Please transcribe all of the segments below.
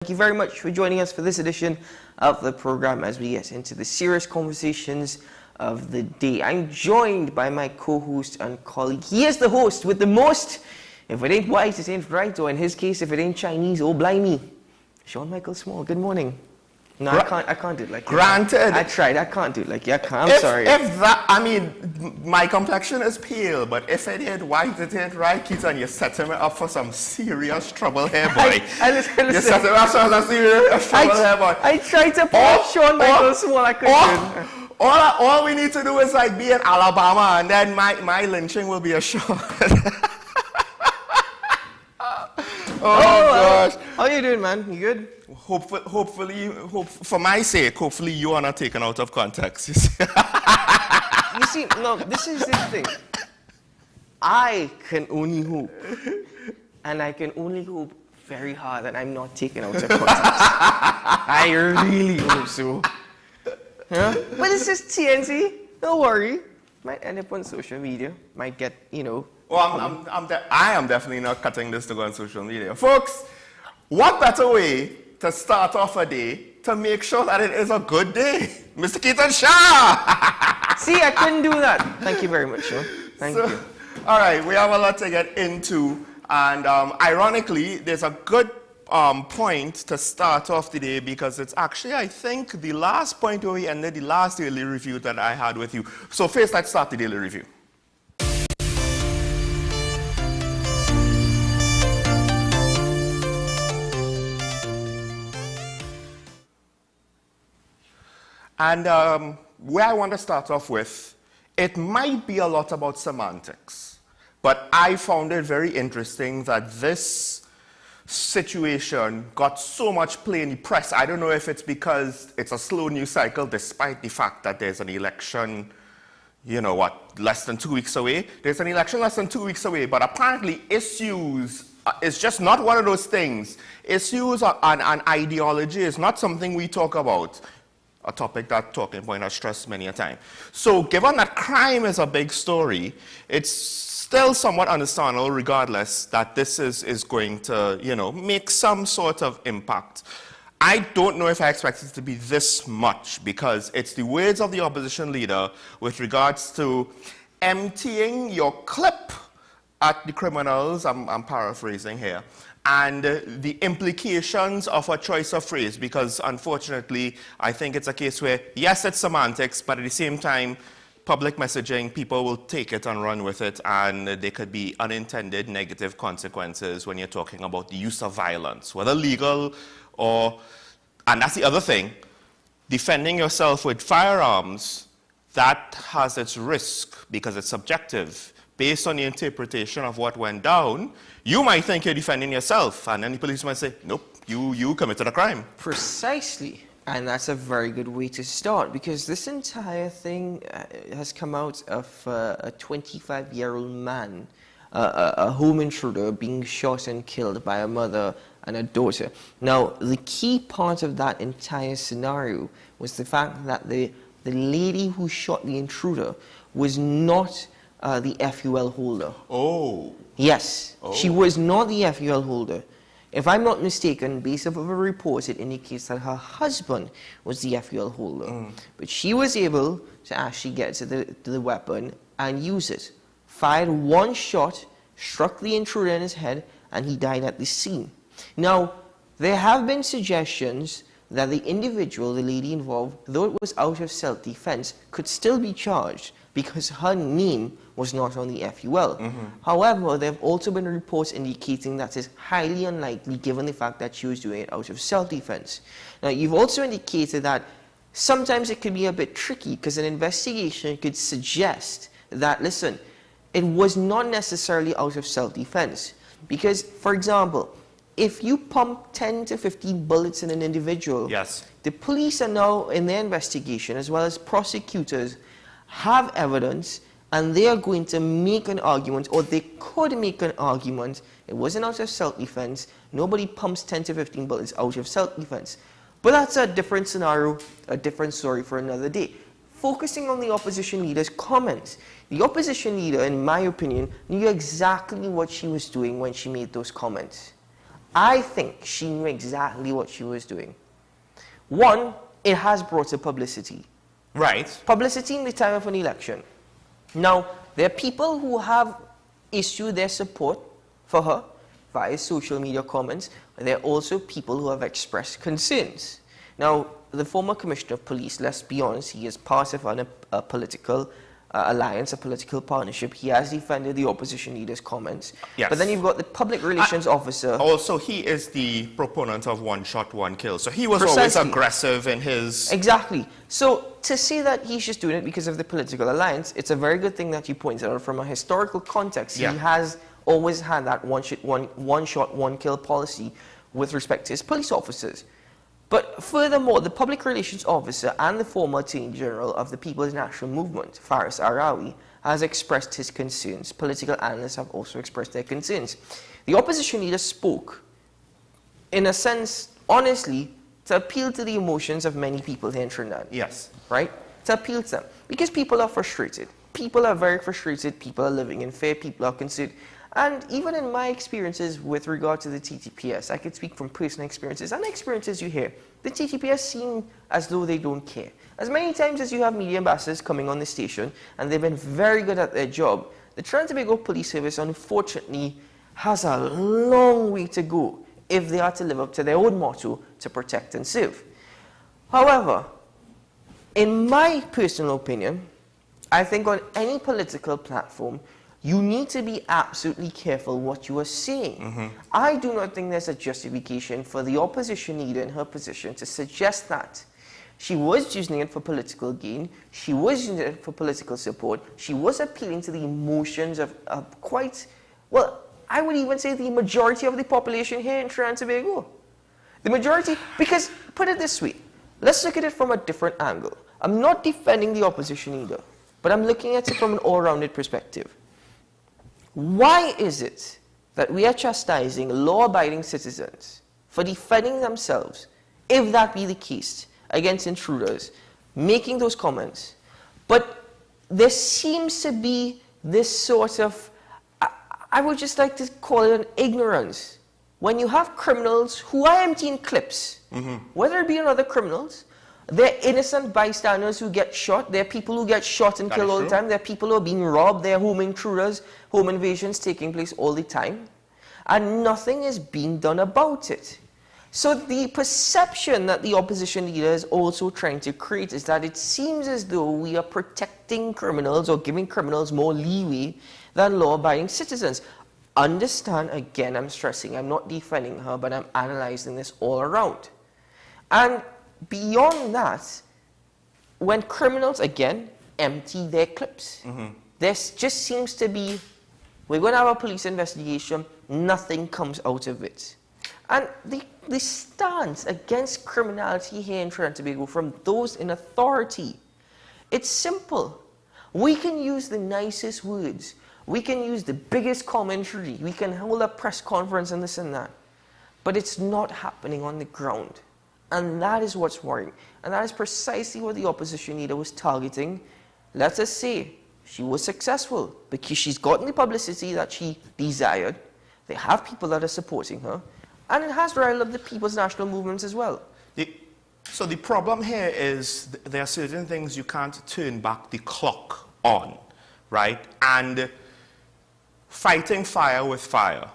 Thank you very much for joining us for this edition of the program as we get into the serious conversations of the day. I'm joined by my co-host and colleague. He is the host with the most. If it ain't white, it ain't right, or in his case, if it ain't Chinese, oh blimey. Sean Michael Small, good morning. No, I can't do it like Granted. I tried, I can't do it like you. I'm sorry. If that, I mean, my complexion is pale, but if it ain't white, it ain't right, Keaton, you're setting me up for some serious trouble here, boy. Listen. You're setting me up for some serious trouble here, boy. I tried to pull Sean Michael Small, I couldn't. All we need to do is like be in Alabama, and then my lynching will be assured. Oh gosh. How you doing, man? You good? Hopefully, for my sake, hopefully you are not taken out of context. You see, no, this is the thing. I can only hope, and I can only hope very hard that I'm not taken out of context. I really hope so. Huh? But it's just TNT. Don't worry. Might end up on social media. Might get, Well, I am definitely not cutting this to go on social media. Folks, what better way to start off a day to make sure that it is a good day? Mr. Keaton Shah! See, I couldn't do that. Thank you very much, Sean. Thank you. All right, we have a lot to get into. And ironically, there's a good point to start off the day because it's actually, I think, the last point where we ended the last daily review that I had with you. So first, let's start the daily review. And where I want to start off with, it might be a lot about semantics, but I found it very interesting that this situation got so much play in the press. I don't know if it's because it's a slow news cycle, despite the fact that there's an election, less than 2 weeks away. There's an election less than 2 weeks away, but apparently issues is just not one of those things. Issues and ideology is not something we talk about. A topic that Talking Point has stressed many a time. So given that crime is a big story, it's still somewhat understandable regardless that this is going to, make some sort of impact. I don't know if I expect it to be this much because it's the words of the opposition leader with regards to emptying your clip at the criminals, I'm paraphrasing here, and the implications of a choice of phrase, because unfortunately, I think it's a case where, yes, it's semantics, but at the same time, public messaging, people will take it and run with it, and there could be unintended negative consequences when you're talking about the use of violence, whether legal or, and that's the other thing, defending yourself with firearms, that has its risk because it's subjective. Based on the interpretation of what went down, you might think you're defending yourself, and then the police might say, nope, you committed a crime. Precisely, and that's a very good way to start, because this entire thing has come out of a 25-year-old man, a home intruder being shot and killed by a mother and a daughter. Now, the key part of that entire scenario was the fact that the lady who shot the intruder was not the FUL holder. Oh. Yes, oh. She was not the FUL holder. If I'm not mistaken, based off of a report, it indicates that her husband was the FUL holder. But she was able to actually get to the weapon and use it. Fired one shot, struck the intruder in his head, and he died at the scene. Now, there have been suggestions that the individual, the lady involved, though it was out of self-defense, could still be charged because her name was not on the FUL. However, there have also been reports indicating that it's highly unlikely given the fact that she was doing it out of self-defense. Now, you've also indicated that sometimes it could be a bit tricky because an investigation could suggest that, listen, it was not necessarily out of self-defense. Because, for example, if you pump 10 to 15 bullets in an individual, yes, the police are now in their investigation, as well as prosecutors, have evidence, and they are going to make an argument, or they could make an argument, it wasn't out of self-defense, nobody pumps 10 to 15 bullets out of self-defense. But that's a different scenario, a different story for another day. Focusing on the opposition leader's comments, the opposition leader, in my opinion, knew exactly what she was doing when she made those comments. I think she knew exactly what she was doing. One, it has brought her publicity. Right. Publicity in the time of an election. Now, there are people who have issued their support for her via social media comments, but there are also people who have expressed concerns. Now, the former Commissioner of Police, let's be honest, he is part of a political alliance, a political partnership. He has defended the opposition leader's comments. Yes. But then you've got the public relations officer. Also, he is the proponent of one shot, one kill. So he was Precisely. always aggressive in his... Exactly. So to say that he's just doing it because of the political alliance, it's a very good thing that you pointed out from a historical context. Yeah. He has always had that one shot, one kill policy with respect to his police officers. But furthermore, the public relations officer and the former Attorney General of the People's National Movement, Faris Arawi, has expressed his concerns. Political analysts have also expressed their concerns. The opposition leader spoke, in a sense, honestly, to appeal to the emotions of many people here in Trinidad. Yes. Right? To appeal to them. Because people are frustrated. People are very frustrated. People are living in fear. People are concerned. And even in my experiences with regard to the TTPS, I could speak from personal experiences and experiences you hear. The TTPS seem as though they don't care. As many times as you have media ambassadors coming on the station, and they've been very good at their job, the Trinidad and Tobago Police Service, unfortunately, has a long way to go if they are to live up to their own motto, to protect and serve. However, in my personal opinion, I think on any political platform, you need to be absolutely careful what you are saying. I do not think there's a justification for the opposition leader in her position to suggest that. She was using it for political gain. She was using it for political support. She was appealing to the emotions of quite, well, I would even say the majority of the population here in Trinidad and Tobago. The majority, because, put it this way, let's look at it from a different angle. I'm not defending the opposition leader, but I'm looking at it from an all-rounded perspective. Why is it that we are chastising law-abiding citizens for defending themselves, if that be the case, against intruders, making those comments, but there seems to be this sort of, I would just like to call it an ignorance. When you have criminals who are emptying clips, whether it be in other criminals, there are innocent bystanders who get shot. There are people who get shot and killed all the time. There are people who are being robbed. There are home intruders, home invasions taking place all the time. And nothing is being done about it. So the perception that the opposition leader is also trying to create is that it seems as though we are protecting criminals or giving criminals more leeway than law-abiding citizens. Understand, again, I'm stressing, I'm not defending her, but I'm analyzing this all around. And beyond that, when criminals, again, empty their clips, there just seems to be, we're going to have a police investigation, nothing comes out of it. And the stance against criminality here in Trinidad and Tobago from those in authority, it's simple. We can use the nicest words. We can use the biggest commentary. We can hold a press conference and this and that. But it's not happening on the ground. And that is what's worrying. And that is precisely what the opposition leader was targeting. Let us say she was successful because she's gotten the publicity that she desired. They have people that are supporting her. And it has riled up the People's National Movements as well. So the problem here is there are certain things you can't turn back the clock on, right? And fighting fire with fire,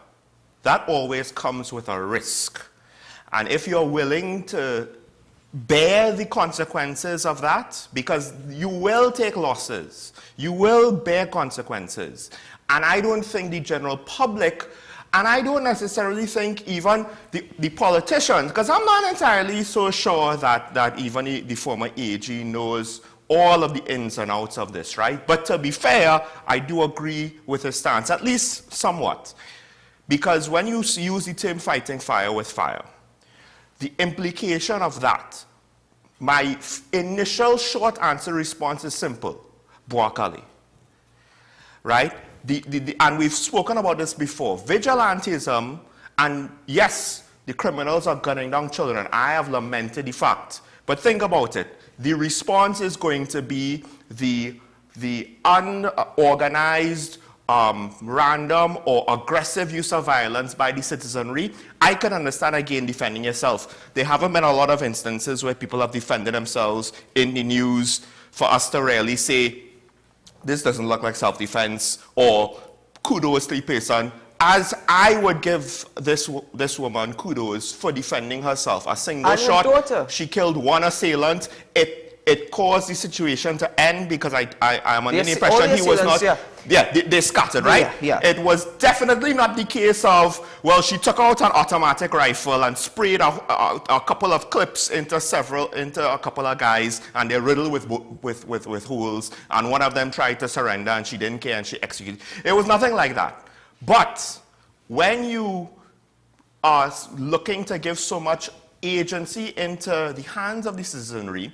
that always comes with a risk. And if you're willing to bear the consequences of that, because you will take losses, you will bear consequences. And I don't think the general public, and I don't necessarily think even the politicians, because I'm not entirely so sure that even the former AG knows all of the ins and outs of this, right? But to be fair, I do agree with his stance, at least somewhat. Because when you use the term fighting fire with fire, the implication of that, my initial short answer response is simple: Boakali. Right? And we've spoken about this before. Vigilantism, and yes, the criminals are gunning down children. I have lamented the fact. But think about it. The response is going to be the unorganized, random or aggressive use of violence by the citizenry, I can understand, again, defending yourself. There haven't been a lot of instances where people have defended themselves in the news for us to really say, this doesn't look like self-defense, or kudos to the person. As I would give this woman kudos for defending herself. A single shot, daughter. She killed one assailant. It caused the situation to end because I am under the impression he was not... Yeah, they scattered, right? Yeah. It was definitely not the case of, well, she took out an automatic rifle and sprayed a couple of clips into a couple of guys, and they're riddled with holes, and one of them tried to surrender, and she didn't care, and she executed. It was nothing like that. But when you are looking to give so much agency into the hands of the citizenry,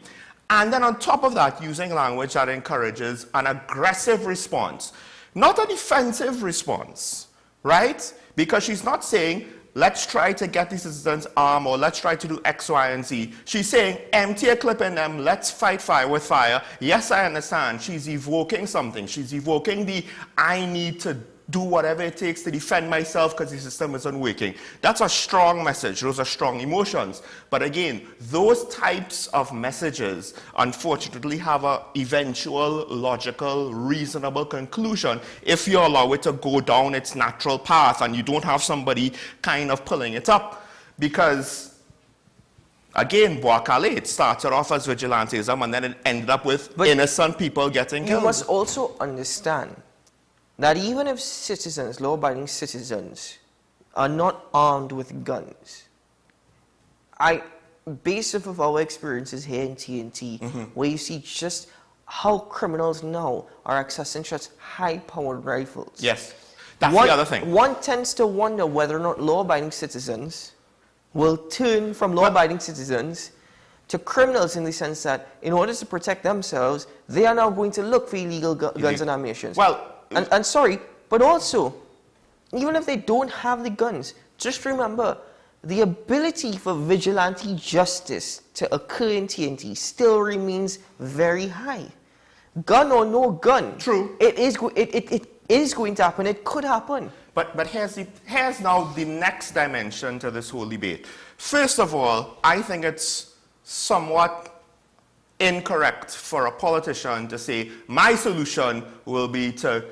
and then on top of that, using language that encourages an aggressive response, not a defensive response, right? Because she's not saying, let's try to get the citizens armed, or let's try to do X, Y, and Z. She's saying, empty a clip in them, let's fight fire with fire. Yes, I understand. She's evoking something. She's evoking the, I need to do whatever it takes to defend myself because the system isn't working. That's a strong message. Those are strong emotions. But again, those types of messages, unfortunately, have an eventual, logical, reasonable conclusion if you allow it to go down its natural path and you don't have somebody kind of pulling it up. Because, again, Boakale, it started off as vigilantism and then it ended up with innocent people getting killed. You must also understand that even if citizens, law-abiding citizens, are not armed with guns, based off of our experiences here in TNT, where you see just how criminals now are accessing such high-powered rifles. Yes, that's the other thing. One tends to wonder whether or not law-abiding citizens will turn from law-abiding citizens to criminals, in the sense that in order to protect themselves, they are now going to look for illegal guns and ammunition. Well, and sorry, but also, even if they don't have the guns, just remember, the ability for vigilante justice to occur in TNT still remains very high. Gun or no gun. True. It is going to happen. It could happen. But here's now the next dimension to this whole debate. First of all, I think it's somewhat incorrect for a politician to say, my solution will be to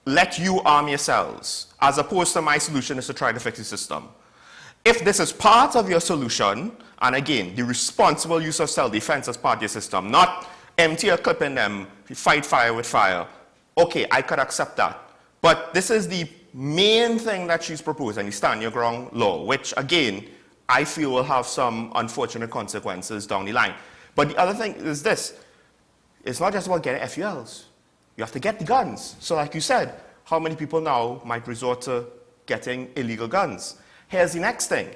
let you arm yourselves, as opposed to my solution is to try to fix the system. If this is part of your solution, and again, the responsible use of self-defense as part of your system, not empty a clip in them, fight fire with fire, okay, I could accept that. But this is the main thing that she's proposing, the stand your ground law, which again, I feel will have some unfortunate consequences down the line. But the other thing is this, it's not just about getting FULs. You have to get the guns. So like you said, how many people now might resort to getting illegal guns? Here's the next thing.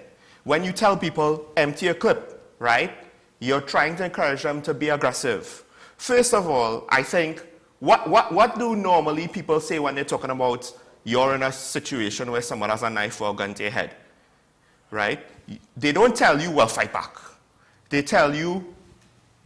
When you tell people, empty a clip, right? You're trying to encourage them to be aggressive. First of all, I think, what do normally people say when they're talking about you're in a situation where someone has a knife or a gun to your head, right? They don't tell you, well, fight back. They tell you,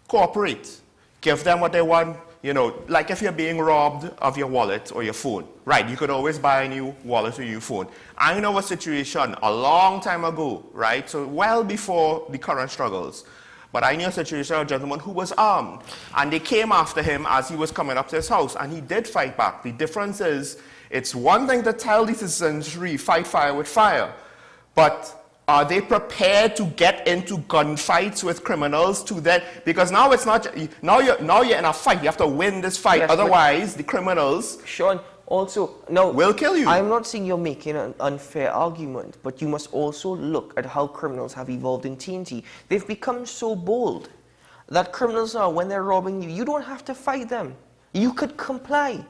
cooperate. Give them what they want. You know, like if you're being robbed of your wallet or your phone, right? You could always buy a new wallet or a new phone. I know a situation a long time ago, right? So well before the current struggles. But I knew a situation of a gentleman who was armed. And they came after him as he was coming up to his house. And he did fight back. The difference is, it's one thing to tell the citizenry, fight fire with fire. But are they prepared to get into gunfights with criminals to that? Because now it's not, now you're in a fight. You have to win this fight. Yes, otherwise, the criminals Sean, also, now, will kill you. I'm not saying you're making an unfair argument, but you must also look at how criminals have evolved in TNT. They've become so bold that criminals now, when they're robbing you, you don't have to fight them. You could comply.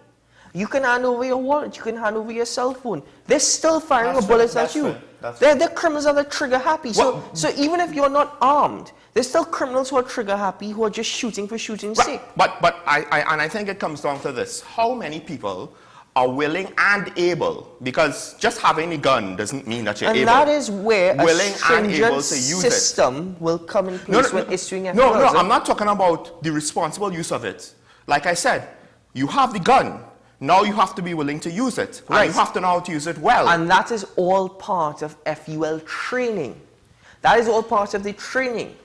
You can hand over your wallet. You can hand over your cell phone. They're still firing bullets at you. They're criminals that are trigger happy. So even if you're not armed, there's still criminals who are trigger happy, who are just shooting for shooting's sake. But I think it comes down to this. How many people are willing and able, because just having a gun doesn't mean that you're able. And that is where willing a and able to use system will come in place when issuing FULs. No, I'm not talking about the responsible use of it. Like I said, you have the gun. Now you have to be willing to use it. Right. And you have to know how to use it well. And that is all part of FUL training. That is all part of the training.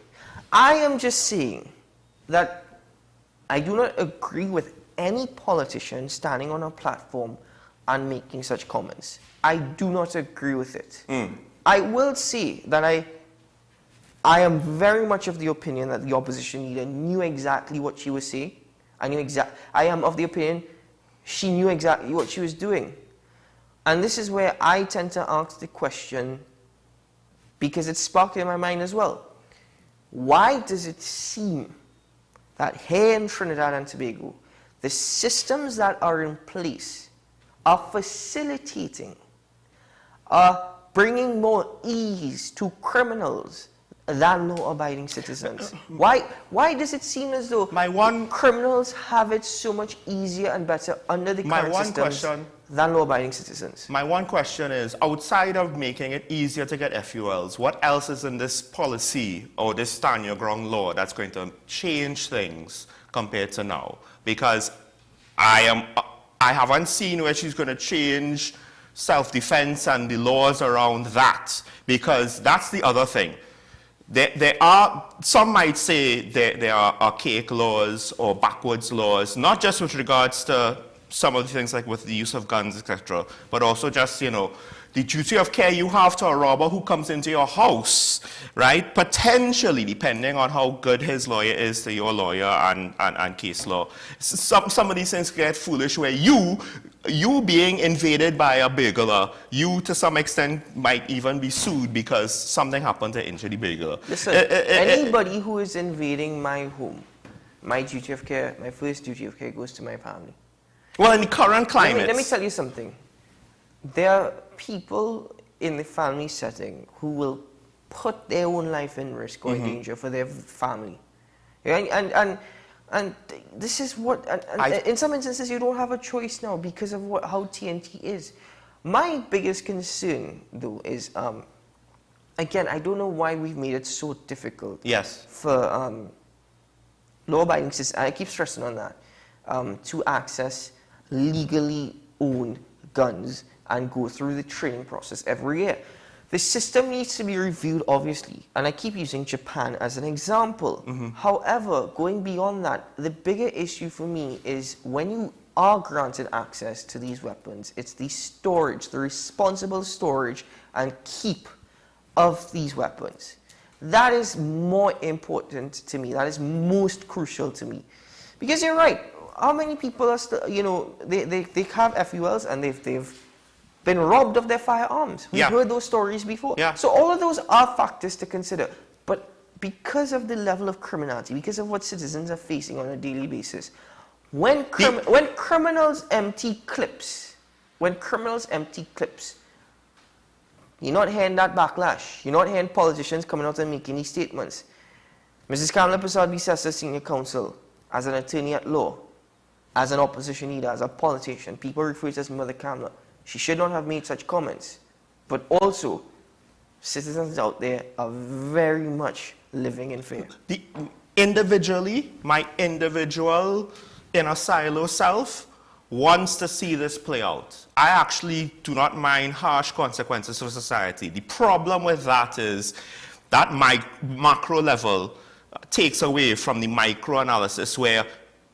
I am just saying that I do not agree with any politician standing on a platform and making such comments. I do not agree with it. I will say that I am very much of the opinion that the opposition leader knew exactly what she was saying. I am of the opinion she knew exactly what she was doing. And this is where I tend to ask the question, because it's sparked in my mind as well. Why does it seem that here in Trinidad and Tobago, the systems that are in place are facilitating, are bringing more ease to criminals than law-abiding citizens? Why does it seem as though criminals have it so much easier and better under the current systems than law-abiding citizens? My one question is, outside of making it easier to get FULs, what else is in this policy or this stand your ground law that's going to change things compared to now? Because I haven't seen where she's going to change self-defense and the laws around that, because that's the other thing. There are, some might say there are archaic laws or backwards laws, not just with regards to some of the things like with the use of guns, etc., but also just, you know, the duty of care you have to a robber who comes into your house, right? Potentially, depending on how good his lawyer is to your lawyer and case law. Some of these things get foolish where you being invaded by a burglar, you to some extent might even be sued because something happened to injure the burglar. Listen, anybody who is invading my home, my duty of care, my first duty of care goes to my family. Well, in the current climate... Let me tell you something. There are people in the family setting who will put their own life in risk or in danger for their family. And this is what... in some instances, you don't have a choice now because of how TNT is. My biggest concern, though, is... again, I don't know why we've made it so difficult for law-abiding citizens, I keep stressing on that, to access legally owned guns and go through the training process every year. The system needs to be reviewed, obviously, and I keep using Japan as an example. However, going beyond that, the bigger issue for me is when you are granted access to these weapons, it's the storage, the responsible storage and keep of these weapons. That is more important to me. That is most crucial to me. Because you're right, how many people are still, you know, they have FULs and they've been robbed of their firearms. We've heard those stories before. So all of those are factors to consider. But because of the level of criminality, because of what citizens are facing on a daily basis, when criminals empty clips, you're not hearing that backlash. You're not hearing politicians coming out and making these statements. Mrs. Kamala Prasad-Bisesa, Senior Counsel, as an attorney at law, as an opposition leader, as a politician, people refer to as Mother Kamala. She should not have made such comments. But also, citizens out there are very much living in fear. Individually, my individual inner silo self wants to see this play out. I actually do not mind harsh consequences for society. The problem with that is that macro level takes away from the micro analysis where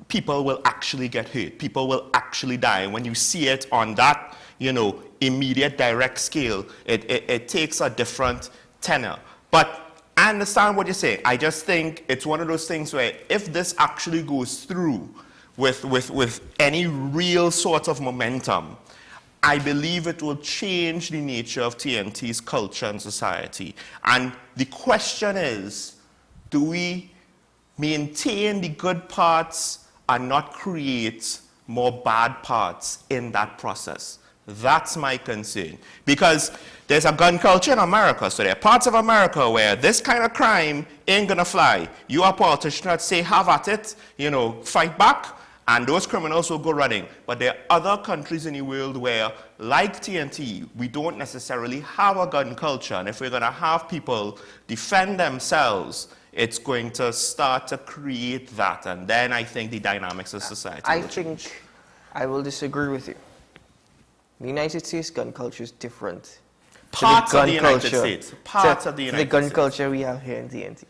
people will actually get hurt. People will actually die. When you see it on that, you know, immediate direct scale, it takes a different tenor. But I understand what you're saying. I just think it's one of those things where if this actually goes through with any real sort of momentum, I believe it will change the nature of TNT's culture and society. And the question is, do we maintain the good parts and not create more bad parts in that process? That's my concern. Because there's a gun culture in America, so there are parts of America where this kind of crime ain't gonna fly. You are a politician that say, have at it, you know, fight back, and those criminals will go running. But there are other countries in the world where, like TNT, we don't necessarily have a gun culture. And if we're gonna have people defend themselves, it's going to start to create that. And then I think the dynamics of society will change. I will disagree with you. The United States gun culture is different. Parts of the United States. Parts of the United States. The gun culture we have here in TNT.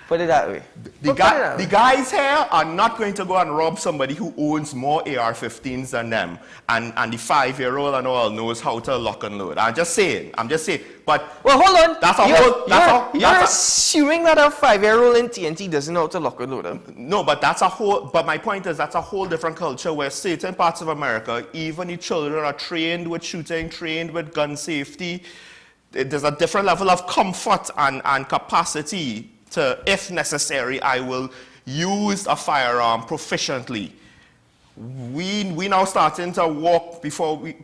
Put it that way. The guys here are not going to go and rob somebody who owns more AR-15s than them, and the 5-year-old and all knows how to lock and load. I'm just saying. But well, hold on. That's You're assuming that a 5-year-old in TNT doesn't know how to lock and load them. No, but that's a whole. But my point is that's a whole different culture where certain parts of America, even the children are trained with shooting, trained with gun safety. There's a different level of comfort and capacity to, if necessary, I will use a firearm proficiently. We now starting to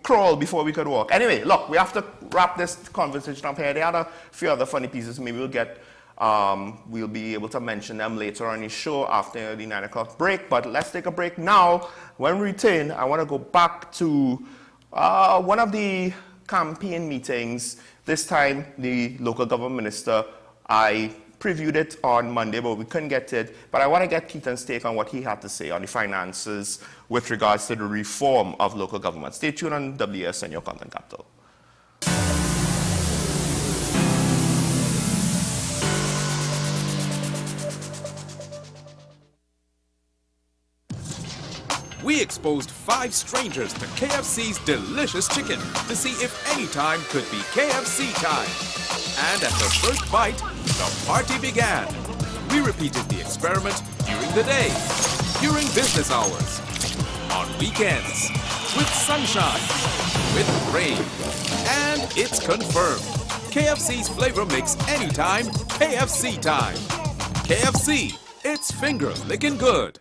crawl before we could walk. Anyway, look, we have to wrap this conversation up here. There are a few other funny pieces. Maybe we'll be able to mention them later on the show after the 9 o'clock break. But let's take a break now. When we return, I want to go back to one of the campaign meetings. This time, the local government minister, I previewed it on Monday, but we couldn't get to it. But I want to get Keaton's take on what he had to say on the finances with regards to the reform of local government. Stay tuned on WSN, your content capital. We exposed 5 strangers to KFC's delicious chicken to see if any time could be KFC time. And at the first bite, the party began. We repeated the experiment during the day, during business hours, on weekends, with sunshine, with rain. And it's confirmed. KFC's flavor makes anytime KFC time. KFC, it's finger licking good.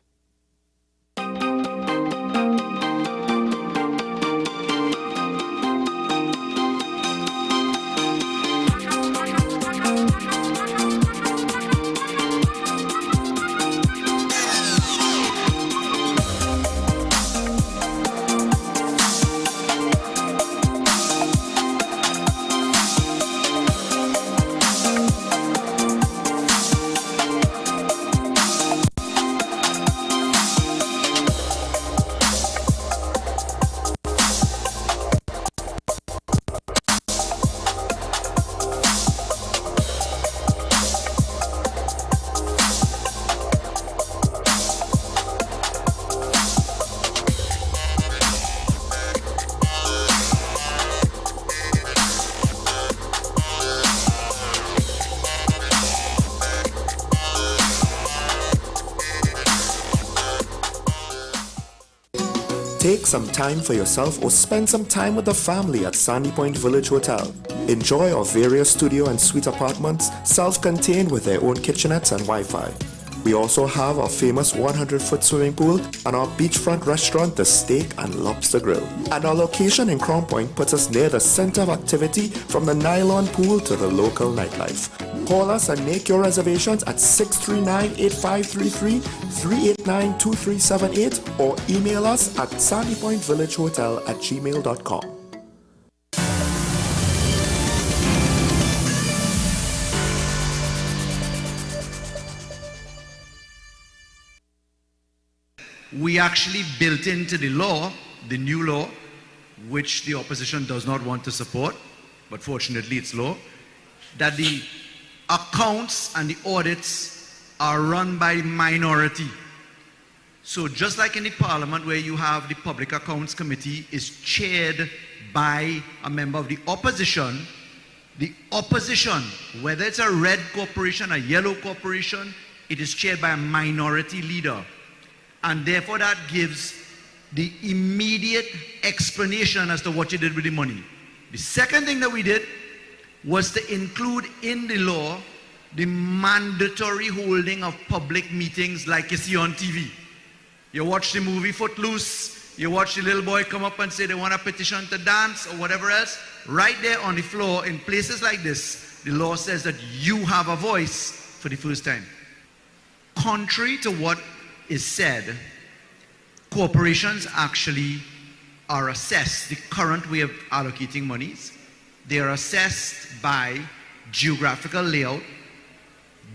Take some time for yourself or spend some time with the family at Sandy Point Village Hotel. Enjoy our various studio and suite apartments, self-contained with their own kitchenettes and Wi-Fi. We also have our famous 100-foot swimming pool and our beachfront restaurant, the Steak and Lobster Grill. And our location in Crown Point puts us near the center of activity from the nylon pool to the local nightlife. Call us and make your reservations at 639-8533, 389-2378 or email us at sandypointvillagehotel@gmail.com. We actually built into the law, the new law, which the opposition does not want to support, but fortunately it's law, that the accounts and the audits are run by minority. So just like in the parliament where you have the Public Accounts Committee is chaired by a member of the opposition, whether it's a red corporation, a yellow corporation, it is chaired by a minority leader. And therefore that gives the immediate explanation as to what you did with the money. The second thing that we did was to include in the law the mandatory holding of public meetings like you see on TV. You watch the movie Footloose, you watch the little boy come up and say they want a petition to dance or whatever else. Right there on the floor in places like this, the law says that you have a voice for the first time. Contrary to what is said, corporations actually are assessed, the current way of allocating monies, they are assessed by geographical layout,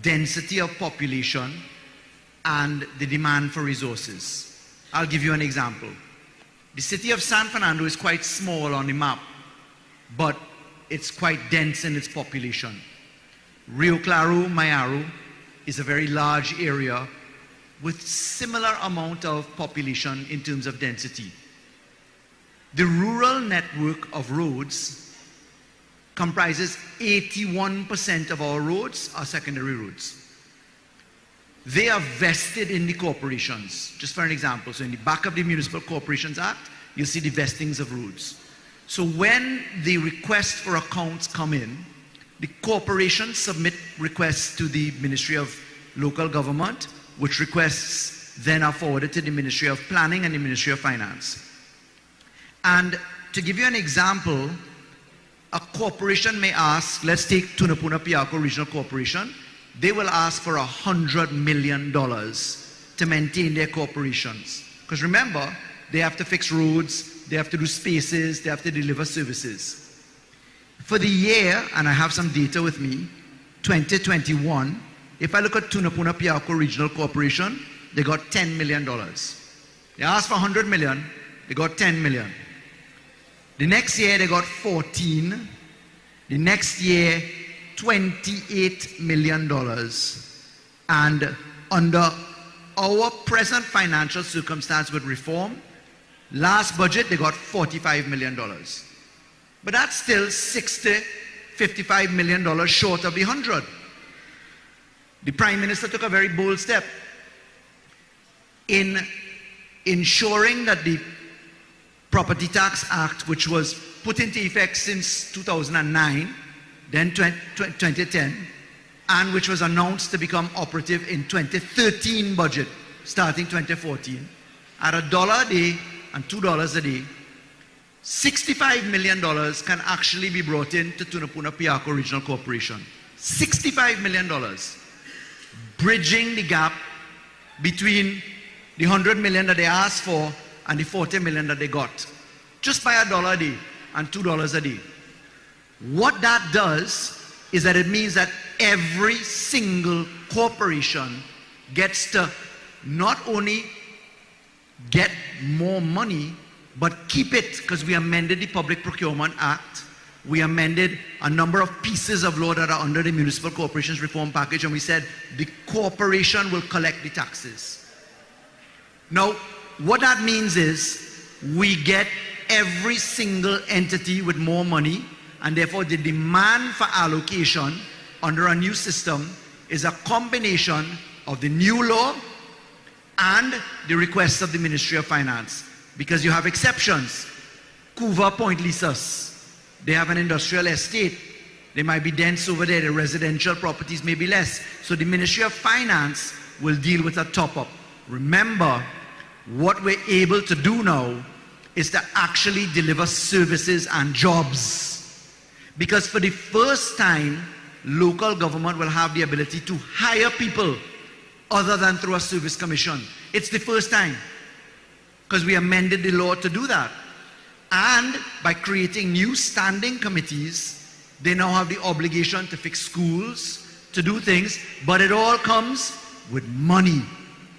density of population, and the demand for resources. I'll give you an example. The city of San Fernando is quite small on the map, but it's quite dense in its population. Rio Claro, Mayaro is a very large area with similar amount of population in terms of density. The rural network of roads comprises 81% of our roads are secondary roads. They are vested in the corporations. Just for an example, so in the back of the Municipal Corporations Act, you'll see the vestings of roads. So when the request for accounts come in, the corporations submit requests to the Ministry of Local Government, which requests then are forwarded to the Ministry of Planning and the Ministry of Finance. And to give you an example, a corporation may ask, let's take Tunapuna Piarco Regional Corporation, they will ask for $100 million to maintain their corporations. Because remember, they have to fix roads, they have to do spaces, they have to deliver services. For the year, and I have some data with me, 2021, if I look at Tunapuna Piarco Regional Corporation, they got $10 million. They asked for 100 million, they got 10 million. The next year they got 14. The next year, $28 million. And under our present financial circumstance with reform, last budget they got $45 million. But that's still $55 million short of the 100. The Prime Minister took a very bold step in ensuring that the Property Tax Act, which was put into effect since 2009, then 2010, and which was announced to become operative in 2013 budget, starting 2014, at $1 a day and $2 a day, $65 million can actually be brought in to Tunapuna Piarco Regional Corporation. $65 million, bridging the gap between the 100 million that they asked for and the 40 million that they got, just by $1 a day and $2 a day. What that does is that it means that every single corporation gets to not only get more money, but keep it, because we amended the Public Procurement Act. We amended a number of pieces of law that are under the Municipal Corporations Reform Package, and we said the corporation will collect the taxes. Now, what that means is we get every single entity with more money, and therefore the demand for allocation under a new system is a combination of the new law and the requests of the Ministry of Finance. Because you have exceptions. Couva Point Lisas, they have an industrial estate. They might be dense over there, the residential properties may be less. So the Ministry of Finance will deal with a top-up. Remember, what we're able to do now is to actually deliver services and jobs. Because for the first time, local government will have the ability to hire people other than through a service commission. It's the first time, because we amended the law to do that. And by creating new standing committees, they now have the obligation to fix schools, to do things, but it all comes with money,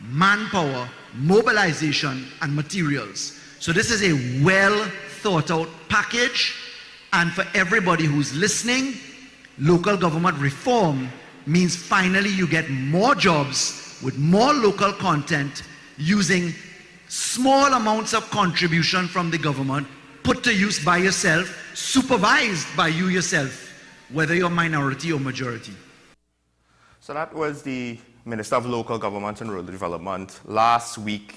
manpower, mobilization, and materials. So this is a well thought out package, and for everybody who's listening, local government reform means finally you get more jobs with more local content using small amounts of contribution from the government put to use by yourself, supervised by you yourself, whether you're minority or majority. So that was the Minister of Local Government and Rural Development. Last week,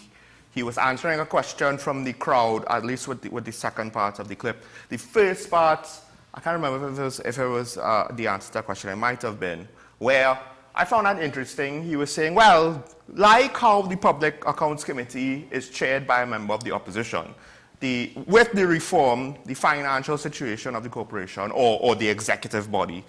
he was answering a question from the crowd, at least with the second part of the clip. The first part, I can't remember if it was the answer to that question. It might have been, where I found that interesting. He was saying, well, like how the Public Accounts Committee is chaired by a member of the opposition, with the reform, the financial situation of the corporation or the executive body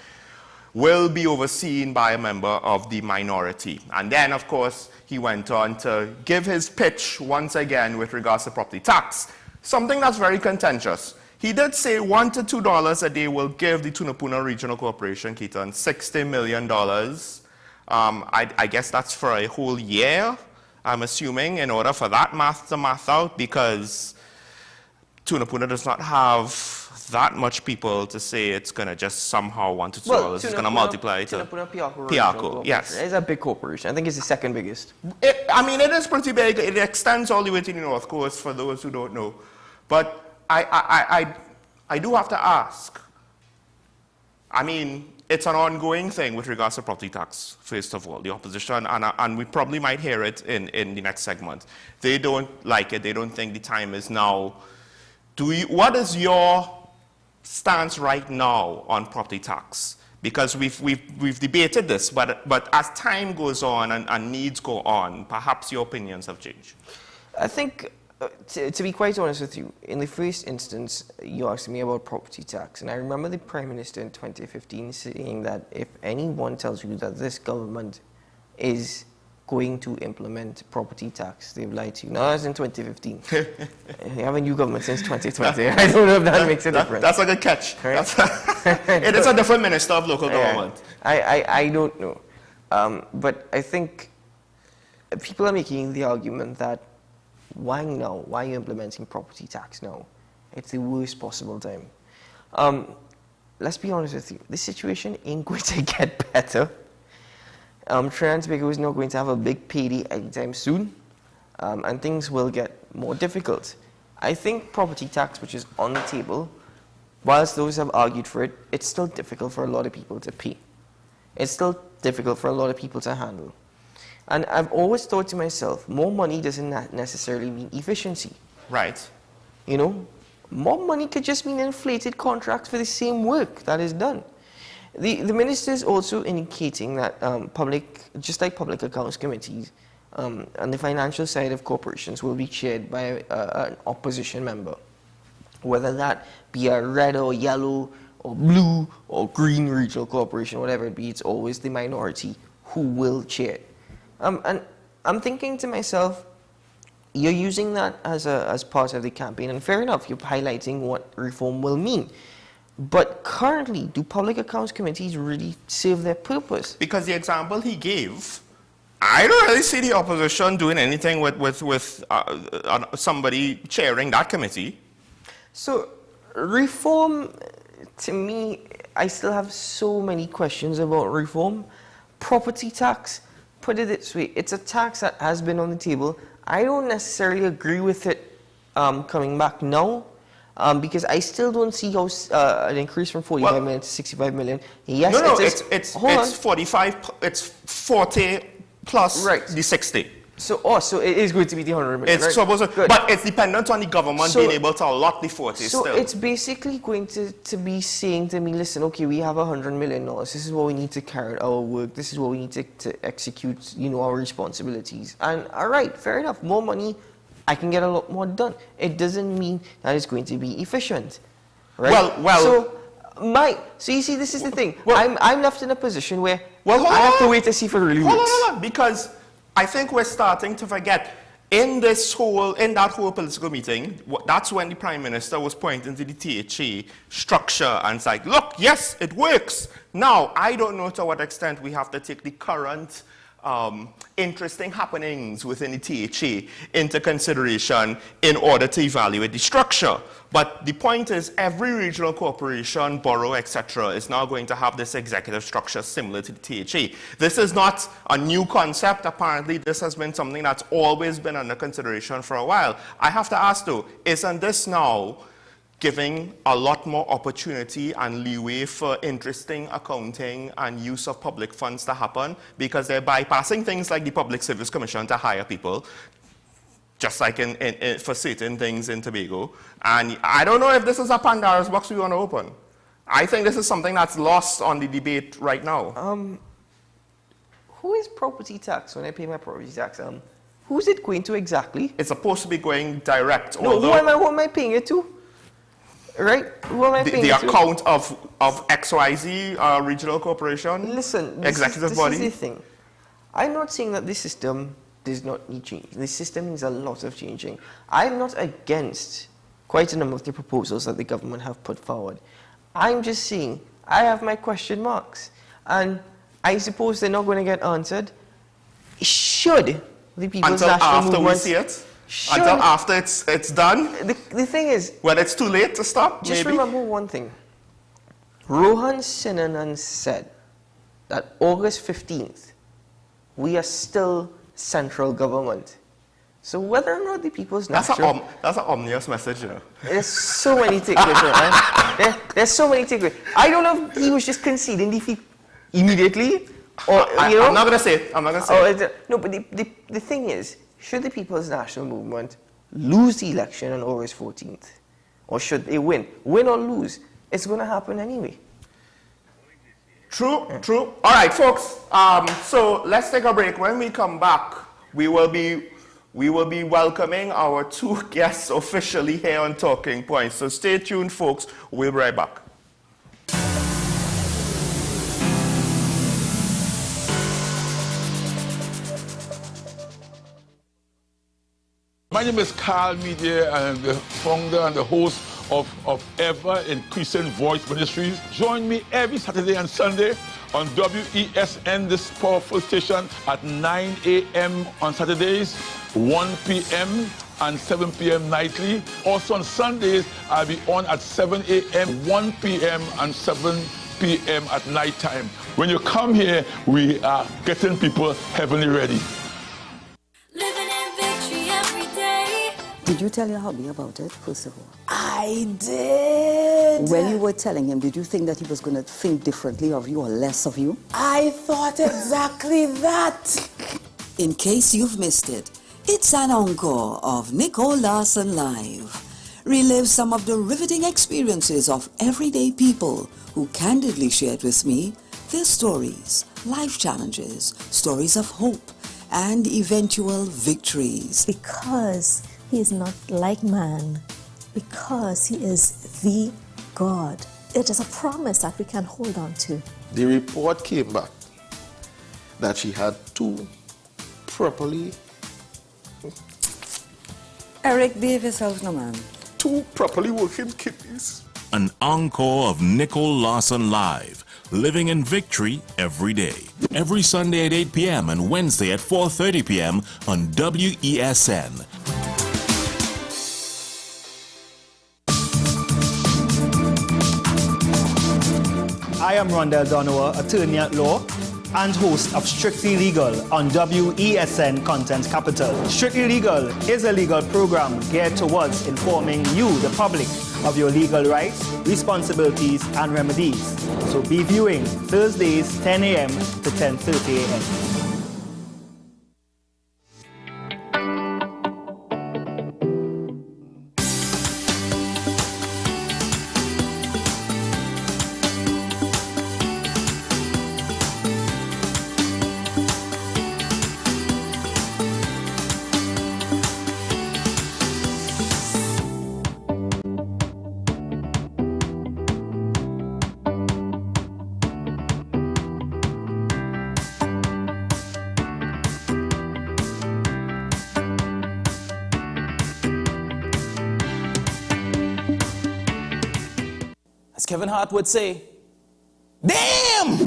will be overseen by a member of the minority. And then, of course, he went on to give his pitch once again with regards to property tax, something that's very contentious. He did say $1 to $2 a day will give the Tunapuna Regional Corporation, Keaton, $60 million. I guess that's for a whole year, I'm assuming, in order for that math to math out, because Tunapuna does not have that much people to say it's going to just somehow 1 to 2 hours. It's going to multiply to Piaco. Yes. It's a big corporation. I think it's the second biggest. It is pretty big. It extends all the way to the North Coast, for those who don't know. But I do have to ask. I mean, it's an ongoing thing with regards to property tax, first of all. The opposition, and we probably might hear it in the next segment. They don't like it. They don't think the time is now. What is your stance right now on property tax? Because we've debated this, but as time goes on and needs go on, perhaps your opinions have changed. I think, to be quite honest with you, in the first instance, you asked me about property tax, and I remember the Prime Minister in 2015 saying that if anyone tells you that this government is going to implement property tax, they've lied to you. Now, that's in 2015. We have a new government since 2020. I don't know if that makes a difference. That's a good catch. Right? It is a different minister of local government. I don't know. But I think people are making the argument that why now? Why are you implementing property tax now? It's the worst possible time. Let's be honest with you. This situation ain't going to get better. Trinidad and Tobago is not going to have a big payday anytime soon, and things will get more difficult. I think property tax, which is on the table, whilst those have argued for it, it's still difficult for a lot of people to pay. It's still difficult for a lot of people to handle. And I've always thought to myself, more money doesn't necessarily mean efficiency. Right. You know, more money could just mean inflated contracts for the same work that is done. The minister is also indicating that just like public accounts committees, and the financial side of corporations will be chaired by an opposition member, whether that be a red or yellow or blue or green regional corporation, whatever it be, it's always the minority who will chair it. And I'm thinking to myself, you're using that as part of the campaign, and fair enough, you're highlighting what reform will mean. But currently, do public accounts committees really serve their purpose? Because the example he gave, I don't really see the opposition doing anything with somebody chairing that committee. So, reform, to me, I still have so many questions about reform. Property tax, put it this way, it's a tax that has been on the table. I don't necessarily agree with it coming back now. Because I still don't see how an increase from 45 million to 65 million. Yes, it's 45. It's 40 plus the 60. So it is going to be the 100 million. It's supposed to, but it's dependent on the government being able to allot the 40. So still. It's basically going to be saying to me, listen, okay, we have $100 million. This is what we need to carry out our work. This is what we need to execute, our responsibilities. And all right, fair enough. More money. I can get a lot more done. It doesn't mean that it's going to be efficient, right? So you see, this is the thing. I'm left in a position where I have to wait to see if it really works. Hold on, because I think we're starting to forget. In that whole political meeting, that's when the Prime Minister was pointing to the THA structure and it's like, look, yes, it works. Now, I don't know to what extent we have to take the current interesting happenings within the THA into consideration in order to evaluate the structure. But the point is, every regional corporation, borough, etc., is now going to have this executive structure similar to the THA. This is not a new concept. Apparently, this has been something that's always been under consideration for a while. I have to ask, though, isn't this now giving a lot more opportunity and leeway for interesting accounting and use of public funds to happen, because they're bypassing things like the Public Service Commission to hire people, just like for certain things in Tobago. And I don't know if this is a Pandora's box we want to open. I think this is something that's lost on the debate right now. Who is property tax when I pay my property tax? Who's it going to exactly? It's supposed to be going direct. No, who am I paying it to? Right? Who am I paying the it to? account of XYZ regional corporation? Listen, executive body? This is the thing. I'm not saying that this system does not need change. This system needs a lot of changing. I'm not against quite a number of the proposals that the government have put forward. I'm just saying I have my question marks. And I suppose they're not going to get answered. Should the People's Until National after Movement... we see it? Until after it's done? The thing is... When it's too late to stop, just maybe? remember one thing. Rohan Sinanan said that August 15th, we are still central government. So whether or not the People's National... That's an ominous message, you know. There's so many takeaways, right? There's so many takeaways. I don't know if he was just conceding defeat immediately, or, you know... I'm not going to say it. I'm not going to say it. No, but the thing is, should the People's National Movement lose the election on August 14th? Or should they win? Win or lose, it's going to happen anyway. True, true. All right, folks. So let's take a break. When we come back, we will be welcoming our two guests officially here on Talking Points. So stay tuned, folks. We'll be right back. My name is Carl Media, and I'm the founder and the host of Ever Increasing Voice Ministries. Join me every Saturday and Sunday on WESN, this powerful station, at 9 a.m. on Saturdays, 1 p.m. and 7 p.m. nightly. Also on Sundays, I'll be on at 7 a.m., 1 p.m. and 7 p.m. at night time. When you come here, we are getting people heavenly ready. Did you tell your hubby about it, first of all? I did. When you were telling him, did you think that he was going to think differently of you or less of you? I thought exactly that. In case you've missed it, it's an encore of Nicole Larson Live. Relive some of the riveting experiences of everyday people who candidly shared with me their stories, life challenges, stories of hope, and eventual victories. Because he is not like man, because he is the God. It is a promise that we can hold on to. The report came back that she had two properly... Eric, behave yourself, no man. Two properly working kidneys. An encore of Nicole Larson Live, living in victory every day. Every Sunday at 8 p.m. and Wednesday at 4:30 p.m. on WESN. I am Rondell Donowa, attorney at law and host of Strictly Legal on WESN Content Capital. Strictly Legal is a legal program geared towards informing you, the public, of your legal rights, responsibilities, and remedies. So be viewing Thursdays 10 a.m. to 10:30 a.m. As Kevin Hart would say, damn!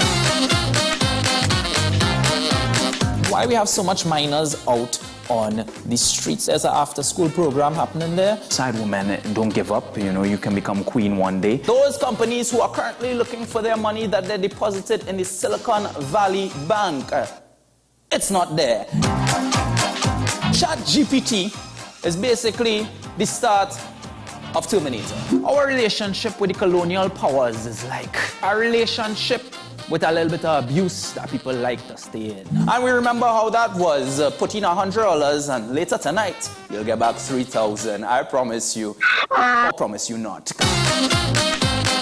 Why we have so much minors out on the streets? There's an after-school program happening there. Side women, don't give up. You know, you can become queen one day. Those companies who are currently looking for their money that they deposited in the Silicon Valley Bank, it's not there. ChatGPT is basically the start of Terminator. Our relationship with the colonial powers is like a relationship with a little bit of abuse that people like to stay in. And we remember how that was. Put in $100 and later tonight, you'll get back $3,000. I promise you. I promise you not.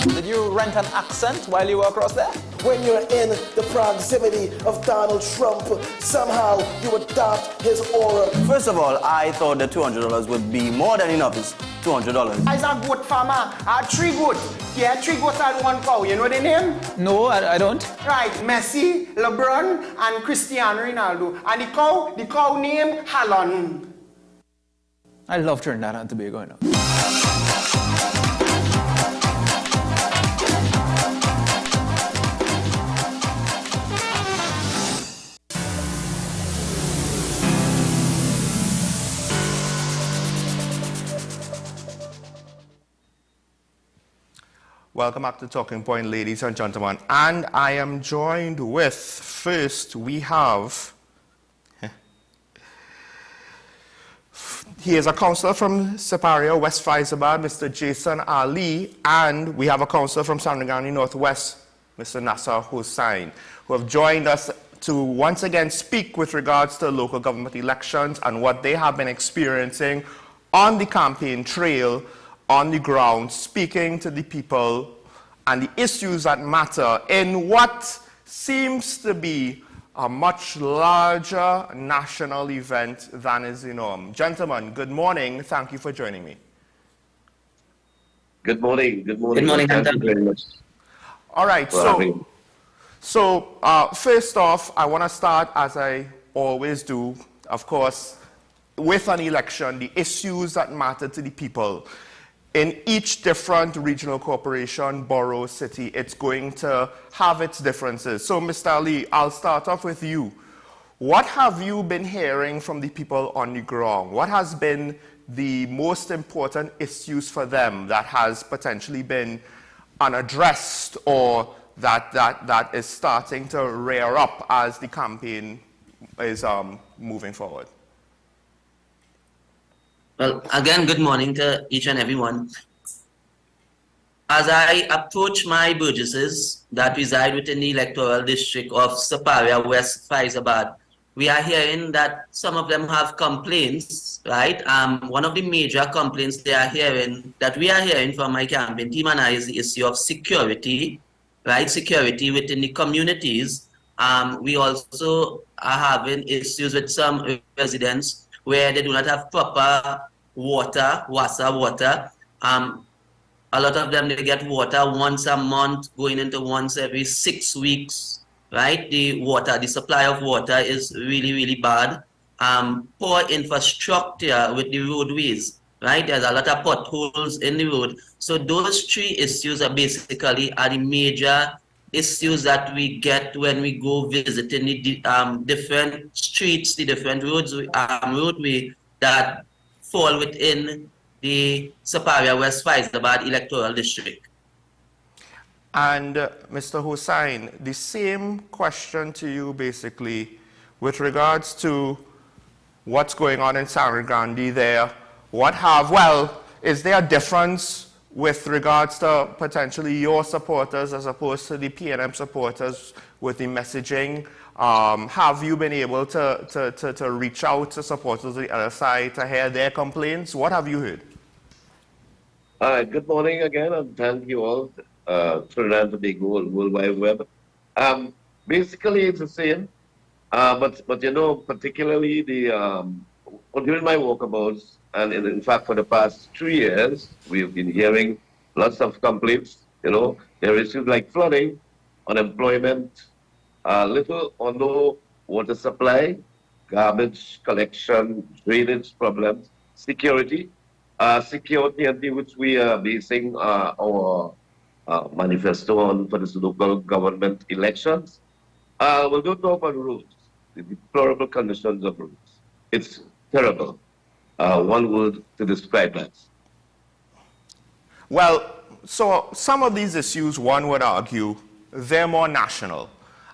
Did you rent an accent while you were across there? When you're in the proximity of Donald Trump, somehow you adopt his aura. First of all, I thought the $200 would be more than enough. It's $200. As a goat farmer, I had 3 goats. Yeah, 3 goats and 1 cow. You know the name? No, I don't. Right, Messi, LeBron, and Cristiano Ronaldo. And the cow name Haaland. I love Trinidad and Tobago, you know. Welcome back to Talking Point, ladies and gentlemen. And I am joined with, first we have, he is a councillor from Siparia, West Faizabad, Mr. Jason Ali, and we have a councillor from Sarangani Northwest, Mr. Nasser Hussain, who have joined us to once again speak with regards to local government elections and what they have been experiencing on the campaign trail, on the ground, speaking to the people and the issues that matter in what seems to be a much larger national event than is the norm. Gentlemen, good morning. Thank you for joining me. Good morning. Good morning. Good morning. Thank you very much. All right. So first off, I want to start, as I always do, of course, with an election, the issues that matter to the people. In each different regional corporation, borough, city, it's going to have its differences. So, Mr. Ali, I'll start off with you. What have you been hearing from the people on the ground? What has been the most important issues for them that has potentially been unaddressed or that is starting to rear up as the campaign is moving forward? Well, again, good morning to each and everyone. As I approach my burgesses that reside within the electoral district of Siparia, West Faizabad, we are hearing that some of them have complaints, right? One of the major complaints we are hearing from my campaign team and I is the issue of security, right? Security within the communities. We also are having issues with some residents where they do not have proper water, water. A lot of them, they get water once a month, going into once every 6 weeks, right? The supply of water is really, really bad. Poor infrastructure with the roadways, right? There's a lot of potholes in the road. So those three issues are basically the major issues that we get when we go visiting the different streets, the different roadway that fall within the Siparia West Faizabad electoral district. And Mr. Hussain, the same question to you basically with regards to what's going on in Sarangani there. Is there a difference with regards to potentially your supporters as opposed to the PNM supporters with the messaging? Have you been able to reach out to supporters on the other side to hear their complaints? What have you heard? Good morning again, and thank you all, Trinidad and Tobago and World Wide Web. Basically, it's the same, but you know, particularly during my walkabouts, and in fact, for the past 3 years, we've been hearing lots of complaints. You know, there are issues like flooding, unemployment, little or no water supply, garbage collection, drainage problems, security. Security, which we are basing our manifesto on for this local government elections. We'll go talk about roads, the deplorable conditions of roads. It's terrible. One word to describe that. Well, so some of these issues, one would argue, they're more national.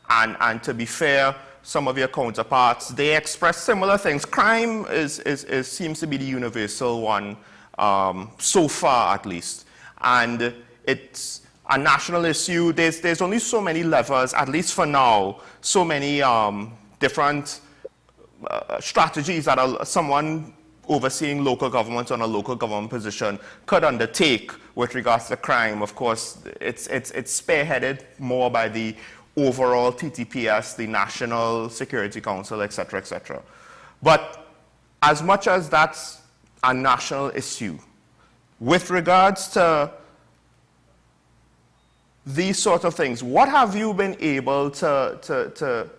And to be fair, some of your counterparts, they express similar things. Crime seems to be the universal one, so far at least. And it's a national issue. There's only so many levers, at least for now, so many different strategies that someone overseeing local government on a local government position could undertake with regards to crime. Of course, it's spearheaded more by the overall TTPS, the National Security Council, etc., etc. But as much as that's a national issue, with regards to these sort of things, what have you been able to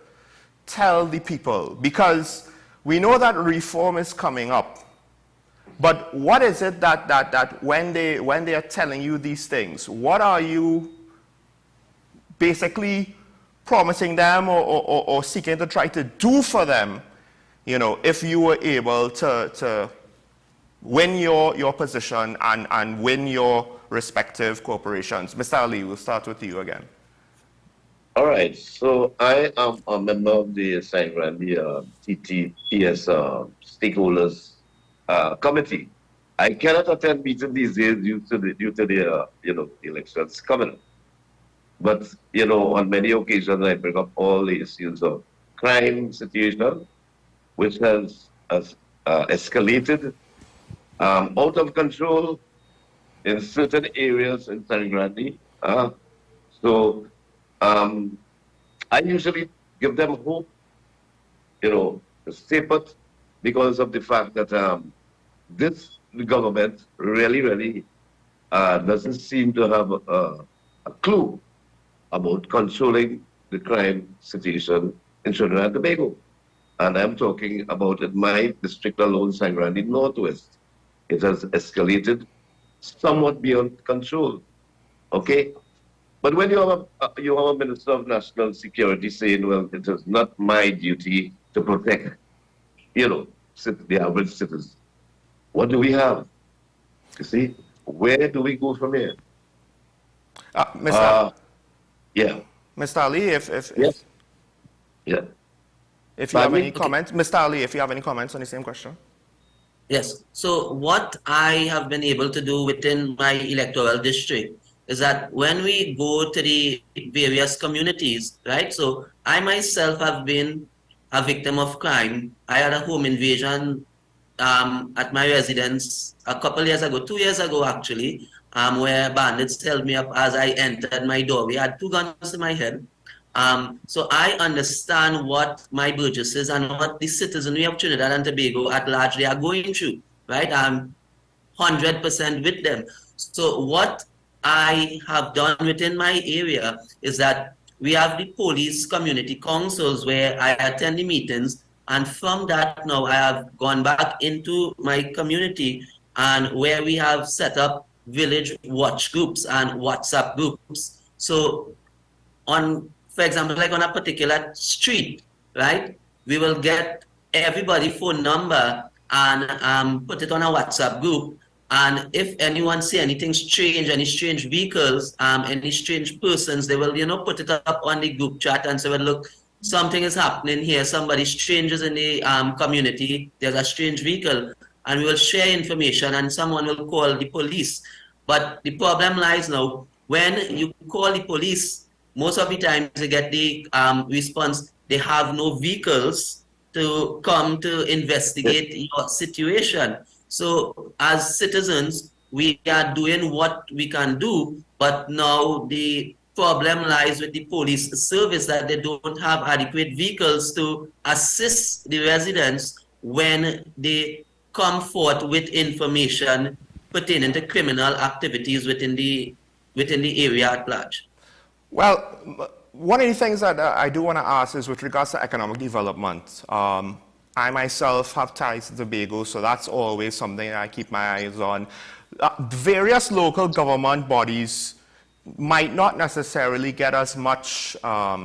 tell the people? Because we know that reform is coming up, but what is it that when they are telling you these things, what are you basically promising them or seeking to try to do for them, you know, if you were able to win your position and win your respective corporations. Mr. Ali, we'll start with you again. All right, so I am a member of the ICNTT TTPS stakeholders committee. I cannot attend meetings these days due to the elections coming up. But on many occasions I bring up all the issues of crime situation, which has escalated out of control in certain areas in San Grande. So I usually give them hope, to stay put, because of the fact that this government really doesn't seem to have a clue about controlling the crime situation in Trinidad and Tobago. And I'm talking about in my district alone, San Grande Northwest. It has escalated somewhat beyond control. Okay? But when you have a Minister of National Security saying, well, it is not my duty to protect, the average citizen, what do we have? You see, where do we go from here? Mr. Yeah. Mr. Ali, if you have any comments, Mr. Ali, if you have any comments on the same question. Yes. So what I have been able to do within my electoral district is that when we go to the various communities, right? So I myself have been a victim of crime. I had a home invasion at my residence a couple years ago, 2 years ago actually, where bandits held me up as I entered my doorway. I had 2 guns in my head. So I understand what my burgesses and what the citizenry of Trinidad and Tobago at large they are going through, right? I'm 100% with them. So what I have done within my area is that we have the police community councils where I attend the meetings, and from that now I have gone back into my community and where we have set up village watch groups and WhatsApp groups. So for example, like on a particular street, right, we will get everybody phone number and put it on a WhatsApp group. And if anyone see anything strange, any strange vehicles, any strange persons, they will, put it up on the group chat and say, well, look, something is happening here. Somebody strange is in the community. There's a strange vehicle. And we will share information and someone will call the police. But the problem lies now, when you call the police, most of the times you get the response, they have no vehicles to come to investigate your situation. So as citizens, we are doing what we can do, but now the problem lies with the police service that they don't have adequate vehicles to assist the residents when they come forth with information pertaining to criminal activities within the area at large. Well, one of the things that I do want to ask is with regards to economic development. I myself have ties to Tobago, so that's always something I keep my eyes on. Various local government bodies might not necessarily get as much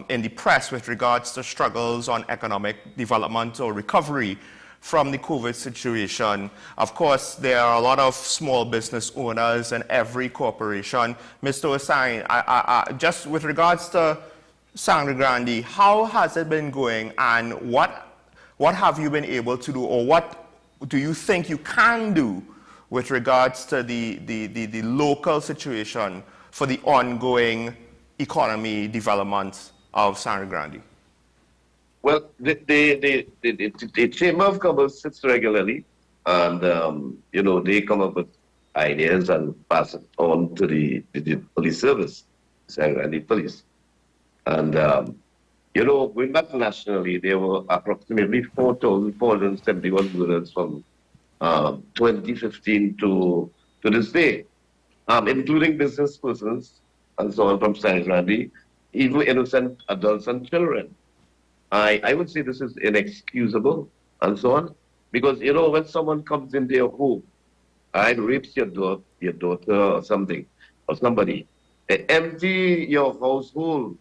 in the press with regards to struggles on economic development or recovery from the COVID situation. Of course, there are a lot of small business owners in every corporation. Mr. Osai, just with regards to San Grande, how has it been going, and what have you been able to do, or what do you think you can do with regards to the local situation for the ongoing economy development of San Grande? Well, the Chamber of Commerce sits regularly, and they come up with ideas and pass it on to the police service, San Grande Police. And going back nationally, there were approximately 4,471 murders from 2015 to this day, including business persons and so on from San Grande, even innocent adults and children. I would say this is inexcusable and so on, because when someone comes into your home and rapes your daughter or something, or somebody, they empty your household.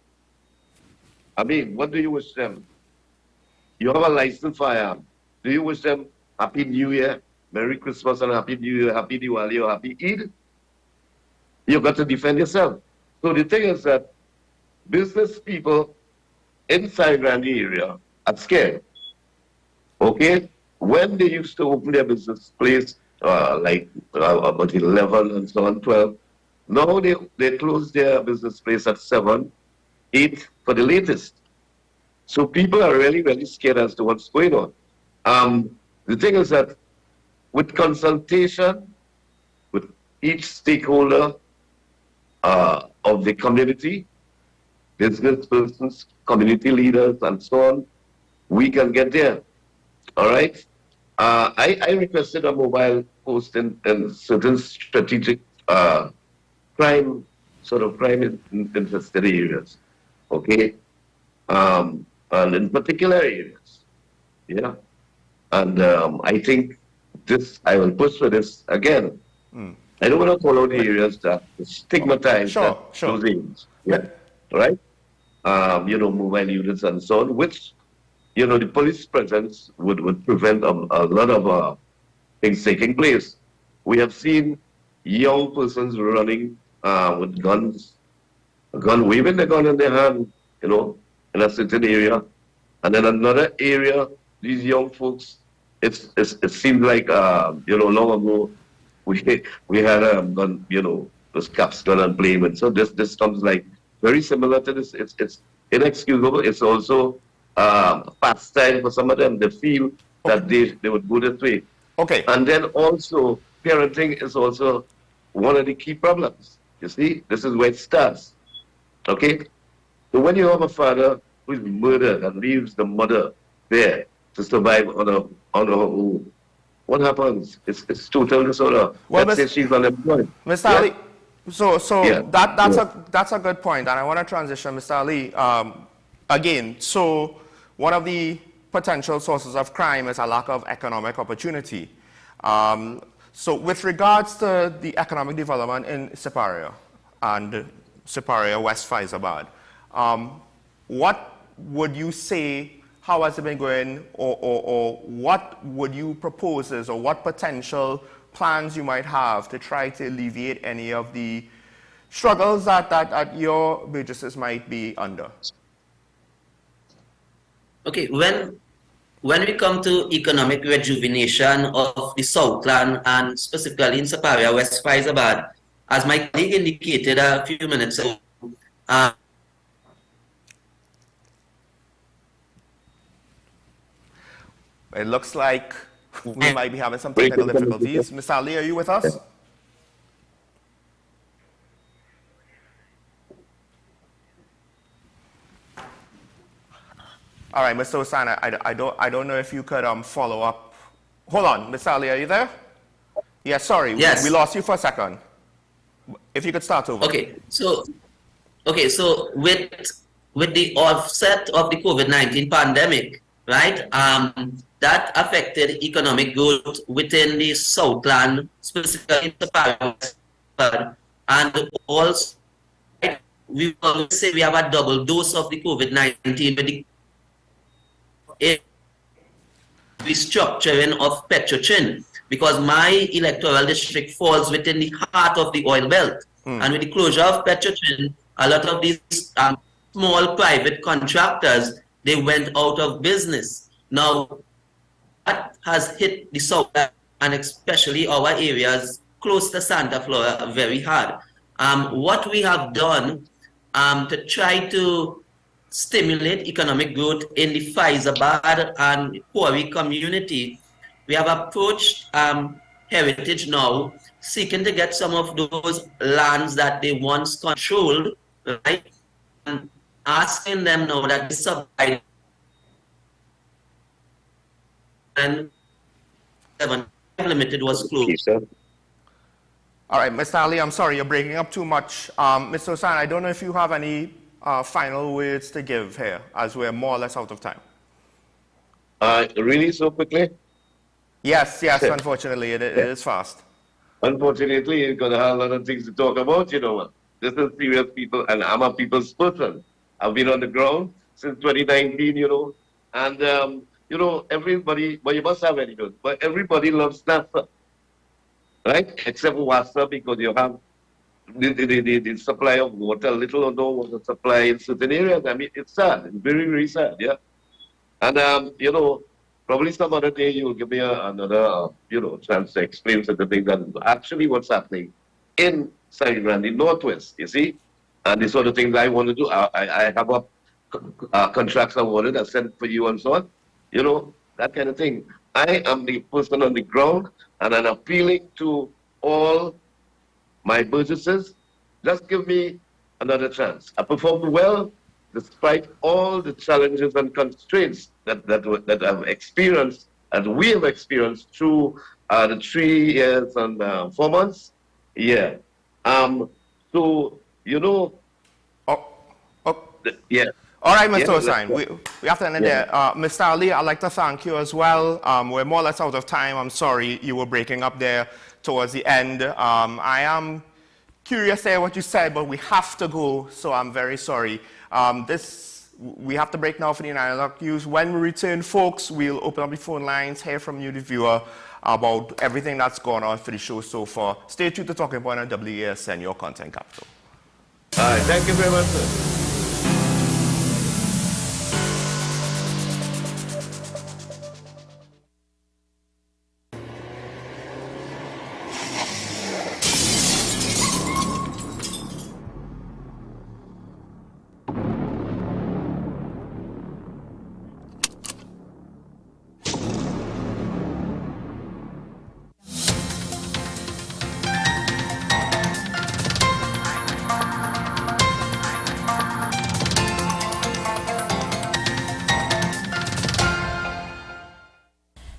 I mean, what do you wish them? You have a licensed firearm. Do you wish them Happy New Year? Merry Christmas and Happy New Year, Happy Diwali or Happy Eid, you've got to defend yourself. So the thing is that business people inside Randy area are scared. Okay? When they used to open their business place, about 11 and so on, 12, now they close their business place at 7, 8 for the latest. So people are really, really scared as to what's going on. The thing is that with consultation with each stakeholder of the community, business persons, community leaders, and so on, we can get there. All right? I requested a mobile post in certain strategic crime infested areas. Okay? And in particular areas. Yeah. And I think I will push for this again. I don't want to call out the areas that stigmatize those areas. Yeah. Right? Mobile units and so on, which, the police presence would prevent a lot of things taking place. We have seen young persons running with guns, waving the gun in their hand, in a certain area. And then another area, these young folks, it seemed like, long ago, we had a gun, those caps gun and playing. So this comes like very similar to this. It's inexcusable. It's also pastime for some of them. They feel that they would go this way. Okay. And then also, parenting is also one of the key problems. You see, this is where it starts. Okay? So when you have a father who is murdered and leaves the mother there to survive on her own, what happens? It's total disorder. Well, Let's say she's unemployed. Mr. Yeah? Ali, so Yeah. that's a good point, and I want to transition, Mr. Ali. Again, so one of the potential sources of crime is a lack of economic opportunity. So with regards to the economic development in Siparia and Siparia West Faizabad, what would you say, how has it been going, or what would you propose is, or what potential plans you might have to try to alleviate any of the struggles that your businesses might be under? Okay, when we come to economic rejuvenation of the Southland and specifically in Siparia West Faizabad, as my colleague indicated a few minutes ago, it looks like we might be having some technical difficulties. Mr. Ali, are you with us? All right, Mr. Osana, I don't know if you could follow up. Hold on, Mr. Ali, are you there? Yeah, sorry, yes. We lost you for a second. If you could start over. Okay, so with the offset of the COVID-19 pandemic, right? That affected economic growth within the Southland, specifically in the and also we always say we have a double dose of the COVID-19 with the restructuring of Petrochin, because my electoral district falls within the heart of the oil belt. And with the closure of Petrochin, a lot of these small private contractors, they went out of business. Now, that has hit the South and especially our areas close to Santa Flora very hard. What we have done to try to stimulate economic growth in the Faizabad and Quarry community, we have approached Heritage now, seeking to get some of those lands that they once controlled, right? And asking them now that the subside and 7 Limited was closed. All right, Mr. Ali, I'm sorry, you're breaking up too much. Mr. Osan, I don't know if you have any final words to give here, as we're more or less out of time. Really so quickly? Yes, unfortunately, it is fast. Unfortunately, you're going to have a lot of things to talk about, This is serious people, and I'm a people's person. I've been on the ground since 2019, and you know, everybody, well, you must have any good, but everybody loves NASA, right? Except water, because you have the supply of water, little or no water supply in certain areas. I mean, it's sad. It's very, very sad, yeah. And, you know, probably some other day you'll give me another, you know, chance to explain certain things that actually what's happening in San Grande Northwest, you see? And the sort of things I want to do. I have contracts awarded, I sent for you and so on. You know, that kind of thing. I am the person on the ground, and I'm appealing to all my burgesses. Just give me another chance. I performed well despite all the challenges and constraints that I've experienced, and we have experienced through the 3 years and 4 months. Yeah. So, you know, yeah. All right, Mr. Yeah, Hossain, we have to end it there. Mr. Ali, I'd like to thank you as well. We're more or less out of time. I'm sorry you were breaking up there towards the end. I am curious to hear what you said, but we have to go, so I'm very sorry. We have to break now for the 9 o'clock news. When we return, folks, we'll open up the phone lines, hear from you, the viewer, about everything that's gone on for the show so far. Stay tuned to Talking Point on WESN, your content capital. All right, thank you very much, sir.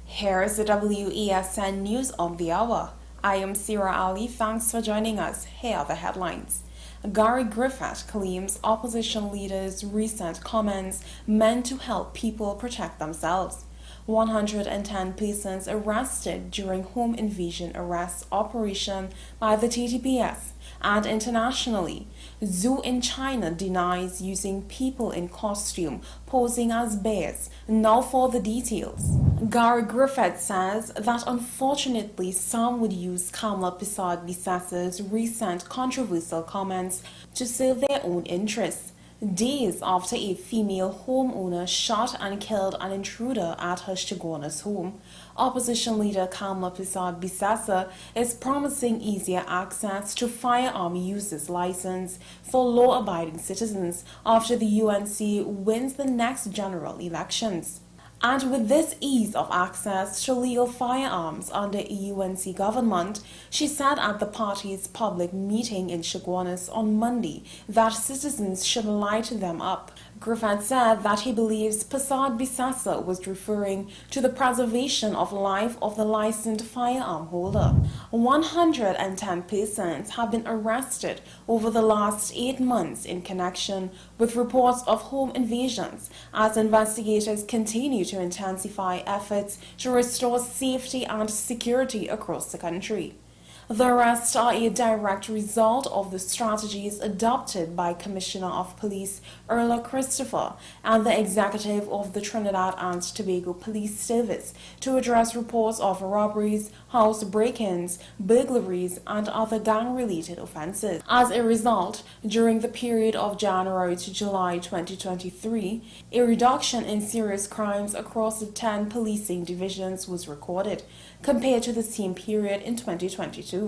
Here is the WESN News of the Hour. I am Sira Ali. Thanks for joining us. Here are the headlines. Gary Griffith claims opposition leaders' recent comments meant to help people protect themselves. 110 persons arrested during home invasion arrest operation by the TTPS. And internationally, zoo in China denies using people in costume posing as bears. Now for the details. Gary Griffith says that unfortunately some would use Kamala Persad-Bissessa's recent controversial comments to serve their own interests. Days after a female homeowner shot and killed an intruder at her Chaguanas home, opposition leader Kamala Persad-Bissessa is promising easier access to firearm users license for law-abiding citizens after the UNC wins the next general elections. And with this ease of access to legal firearms under a UNC government, she said at the party's public meeting in Chaguanas on Monday that citizens should light them up. Griffith said that he believes Persad-Bissessa was referring to the preservation of life of the licensed firearm holder. 110 persons have been arrested over the last 8 months in connection with reports of home invasions as investigators continue to intensify efforts to restore safety and security across the country. The arrests are a direct result of the strategies adopted by Commissioner of Police Erla Christopher and the executive of the Trinidad and Tobago Police Service to address reports of robberies, house break-ins, burglaries, and other gang-related offences. As a result, during the period of January to July 2023, a reduction in serious crimes across the 10 policing divisions was recorded, compared to the same period in 2022.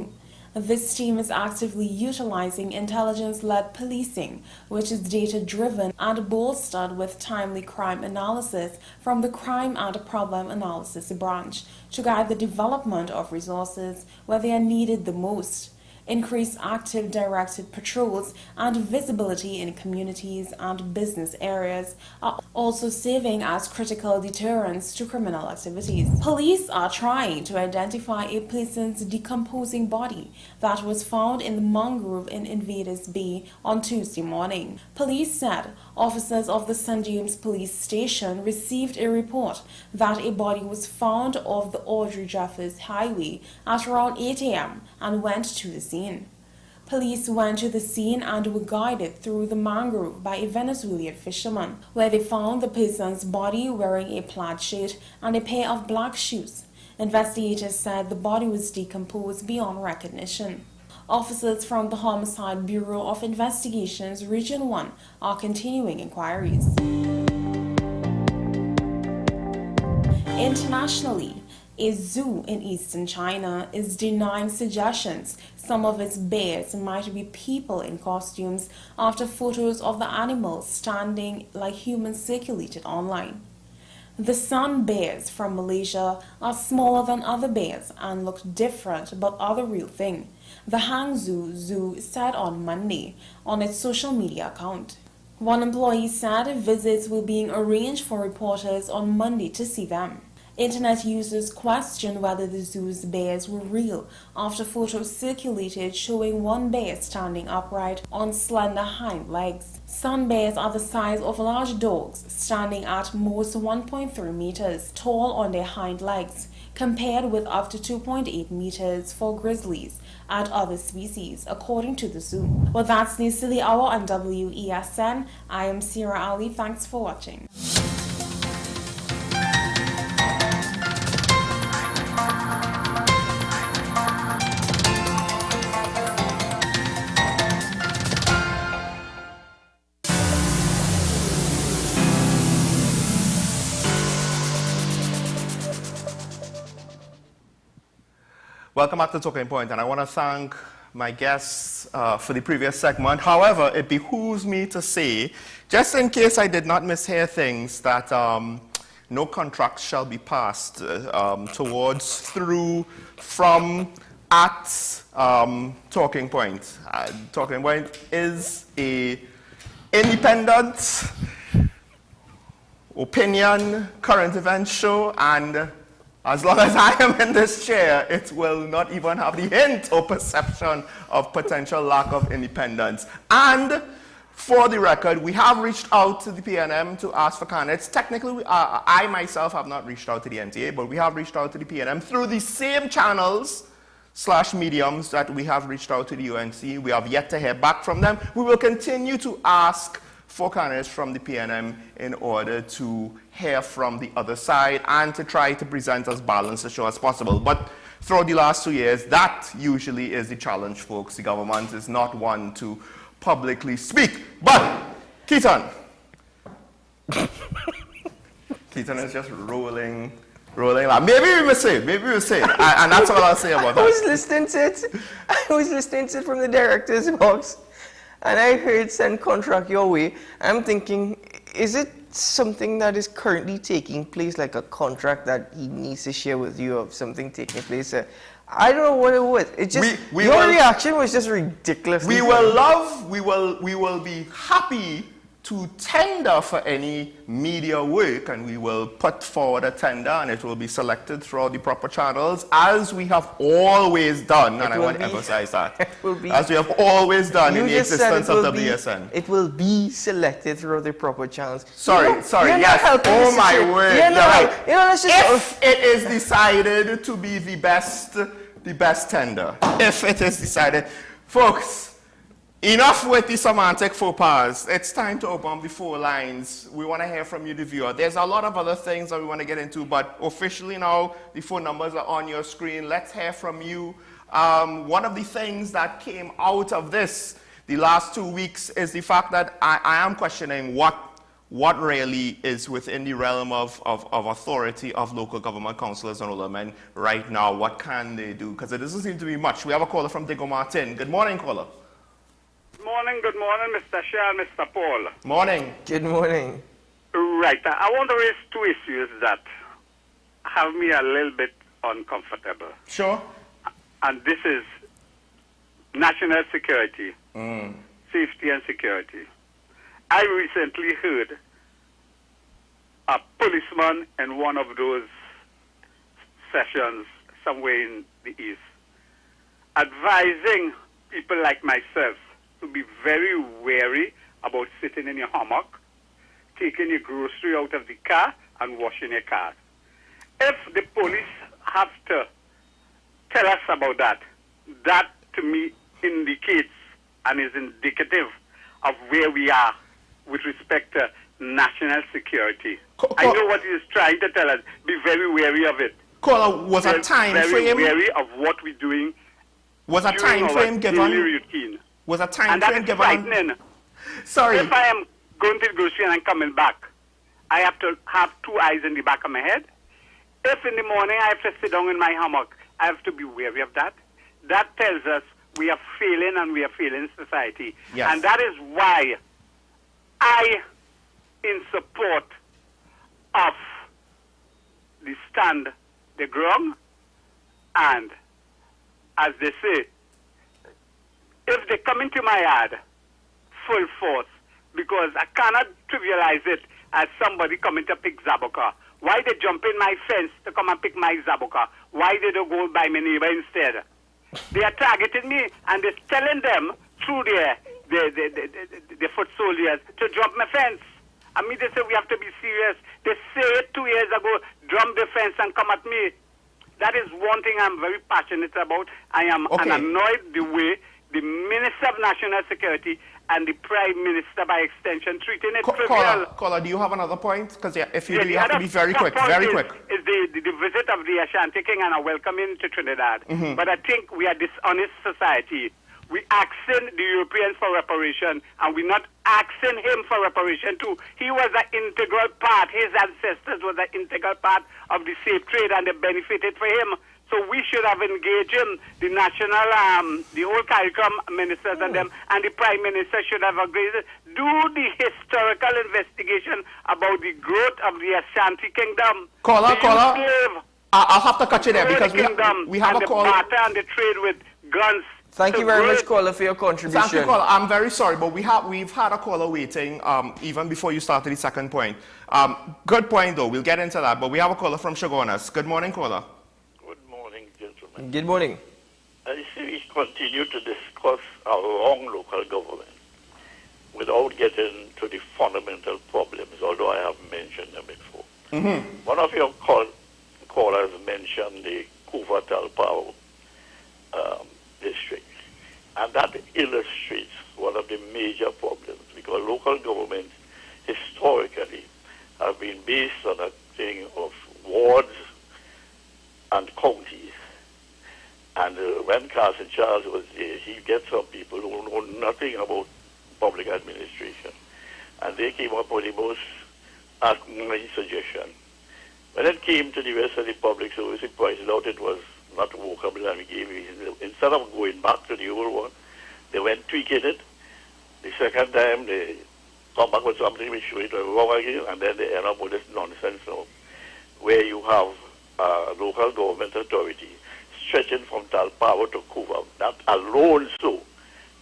This team is actively utilizing intelligence-led policing, which is data-driven and bolstered with timely crime analysis from the Crime and Problem Analysis branch to guide the development of resources where they are needed the most. Increased active directed patrols and visibility in communities and business areas are also serving as critical deterrents to criminal activities. Police are trying to identify a person's decomposing body that was found in the mangrove in Invaders Bay on Tuesday morning. Police said officers of the St. James Police Station received a report that a body was found off the Audrey Jeffers Highway at around 8 a.m. and went to the scene. Police went to the scene and were guided through the mangrove by a Venezuelan fisherman, where they found the person's body wearing a plaid shirt and a pair of black shoes. Investigators said the body was decomposed beyond recognition. Officers from the Homicide Bureau of Investigations Region 1 are continuing inquiries. Internationally, a zoo in eastern China is denying suggestions some of its bears might be people in costumes after photos of the animals standing like humans circulated online. The sun bears from Malaysia are smaller than other bears and look different but are the real thing, the Hangzhou Zoo said on Monday on its social media account. One employee said visits were being arranged for reporters on Monday to see them. Internet users questioned whether the zoo's bears were real after photos circulated showing one bear standing upright on slender hind legs. Sun bears are the size of large dogs, standing at most 1.3 meters tall on their hind legs, compared with up to 2.8 meters for grizzlies and other species, according to the zoo. Well, that's news to the hour on WESN. I am Sierra Ali. Thanks for watching. Welcome back to Talking Point, and I want to thank my guests for the previous segment. However, it behooves me to say, just in case I did not mishear things, that no contracts shall be passed towards, through, from, at Talking Point. Talking Point is a independent opinion, current event show, and as long as I am in this chair, it will not even have the hint or perception of potential lack of independence. And for the record, we have reached out to the PNM to ask for candidates. Technically, I myself have not reached out to the NTA, but we have reached out to the PNM through the same channels / mediums that we have reached out to the UNC. We have yet to hear back from them. We will continue to ask for candidates from the PNM in order to hear from the other side and to try to present as balanced a show as possible. But throughout the last 2 years, that usually is the challenge, folks. The government is not one to publicly speak. But, Keaton. Keaton is just rolling. Maybe we will say it. And that's all I'll say about that. I was listening to it from the director's box. And I heard send contract your way. I'm thinking, is it something that is currently taking place, like a contract that he needs to share with you of something taking place? I don't know what it was. It just your reaction was just ridiculous. We will be happy to tender for any media work, and we will put forward a tender, and it will be selected throughout the proper channels, as we have always done, and I want to emphasize that. As we have always done in the existence of WSN. It will be selected through the proper channels. Sorry, yes. Oh my word. If it is decided to be the best tender, if it is decided, folks, enough with the semantic faux pas. It's time to open up the phone lines. We want to hear from you, the viewer. There's a lot of other things that we want to get into, but officially now, the phone numbers are on your screen. Let's hear from you. One of the things that came out of this the last 2 weeks is the fact that I am questioning what really is within the realm of authority of local government councillors and aldermen right now. What can they do? Because it doesn't seem to be much. We have a caller from Digo Martin. Good morning, caller. Good morning, Mr. Shah and Mr. Paul. Morning. Good morning. Right. I want to raise two issues that have me a little bit uncomfortable. Sure. And this is national security, safety and security. I recently heard a policeman in one of those sessions somewhere in the East advising people like myself to be very wary about sitting in your hammock, taking your grocery out of the car and washing your car. If the police have to tell us about that, that to me indicates and is indicative of where we are with respect to national security. I know what he is trying to tell us. Be very wary of it. Caller, was a time frame? Very wary of what we're doing. Was a time frame given? Routine. Was a time and frame that is frightening. Sorry. If I am going to the grocery and I'm coming back, I have to have two eyes in the back of my head. If in the morning I have to sit down in my hammock, I have to be wary of that. That tells us we are failing and we are failing society. Yes. And that is why I, in support of the stand the ground, and as they say, if they come into my yard full force, because I cannot trivialize it as somebody coming to pick Zabuka. Why they jump in my fence to come and pick my Zabuka? Why they don't go by my neighbor instead? They are targeting me and they're telling them through their foot soldiers to jump my fence. I mean, they say we have to be serious. They say it 2 years ago, jump the fence and come at me. That is one thing I'm very passionate about. I am annoyed the way the Minister of National Security and the Prime Minister, by extension, treating it trivial. Caller, do you have another point? Because if you Yeah, do, you have to be very quick. Very quick. Is the visit of the Ashanti King and a welcome him to Trinidad. Mhm. But I think we are dishonest society. We asking the Europeans for reparation, and we're not asking him for reparation too. He was an integral part. His ancestors was an integral part of the slave trade, and they benefited for him. So we should have engaged him, the national, the whole CARICOM ministers and them, and the Prime Minister should have agreed. Do the historical investigation about the growth of the Ashanti Kingdom. Caller, Slave, I'll have to cut you there because we have and a call. the barter and the trade with guns. Thank you very much, caller, for your contribution. Thank you, caller. I'm very sorry, but we've had a caller waiting even before you started the second point. Good point, though. We'll get into that, but we have a caller from Shogunas. Good morning, caller. Good morning. I see we continue to discuss our wrong local government without getting to the fundamental problems, although I have mentioned them before. Mm-hmm. One of your callers mentioned the Kuva-Talpao district, and that illustrates one of the major problems, because local governments historically have been based on a thing of wards and counties. And when Carson Charles was there, he gets some people who know nothing about public administration. And they came up with the most admirable suggestion. When it came to the rest of the public service, we pointed out it was not workable, and we gave it. Instead of going back to the old one, they went tweaking it. The second time, they come back with something which show it was wrong again, and then they end up with this nonsense now, where you have local government authority stretching from Talpao to Kuva. That alone,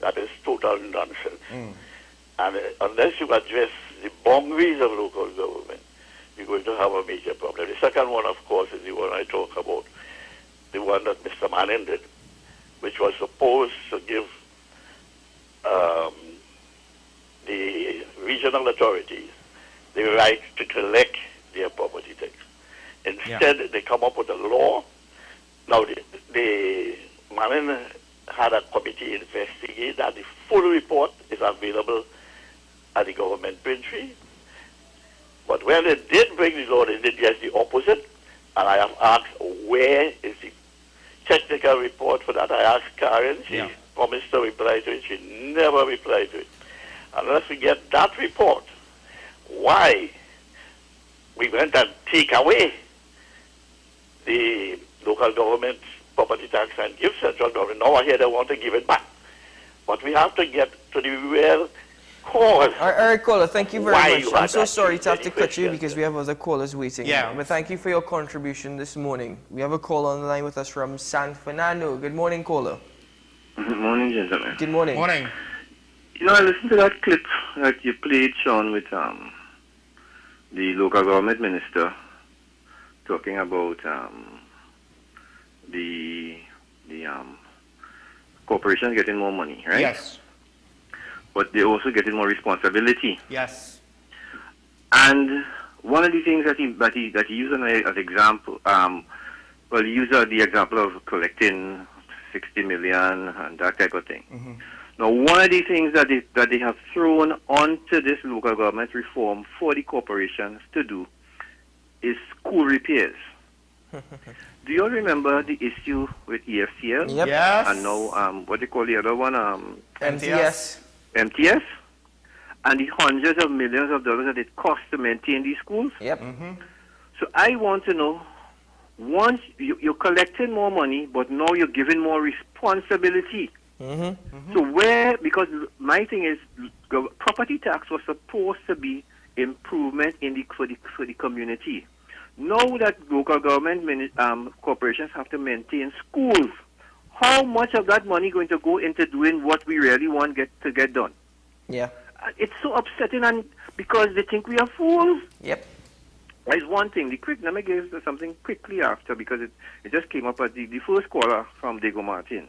that is total nonsense. And unless you address the boundaries of local government, you're going to have a major problem. The second one, of course, is the one I talk about, the one that Mr. Manning did, which was supposed to give the regional authorities the right to collect their property tax. Instead, they come up with a law. Now, the Manning had a committee investigate that. The full report is available at the government pantry. But when they did bring the law, they did just the opposite. And I have asked, where is the technical report for that? I asked Karen. She promised to reply to it. She never replied to it. Unless we get that report, why we went and take away the local government property tax and give central government. Now I hear they want to give it back. But we have to get to the real cause. All right, caller, thank you very Why much. you I'm had so that sorry to have to cut you question. because we have other callers waiting. Yeah. But thank you for your contribution this morning. We have a call on the line with us from San Fernando. Good morning, caller. Good morning, gentlemen. Good morning. Morning. You know, I listened to that clip that you played, Sean, with the local government minister talking about the corporations getting more money, right? Yes. But they're also getting more responsibility. Yes. And one of the things that he used as example, he used the example of collecting 60 million and that type of thing. Mm-hmm. Now, one of the things that they have thrown onto this local government reform for the corporations to do is school repairs. Do you all remember the issue with EFCL? Yep. Yes. And now, what they call the other one? MTS. MTS? And the hundreds of millions of dollars that it costs to maintain these schools? Yep. So I want to know, once you're collecting more money, but now you're giving more responsibility. So where, because my thing is, property tax was supposed to be improvement for the community. Now that local government corporations have to maintain schools, how much of that money going to go into doing what we really want to get done? Yeah. It's so upsetting, and because they think we are fools. Yep. There's one thing. Let me give something quickly after, because it just came up at the first caller from Diego Martin.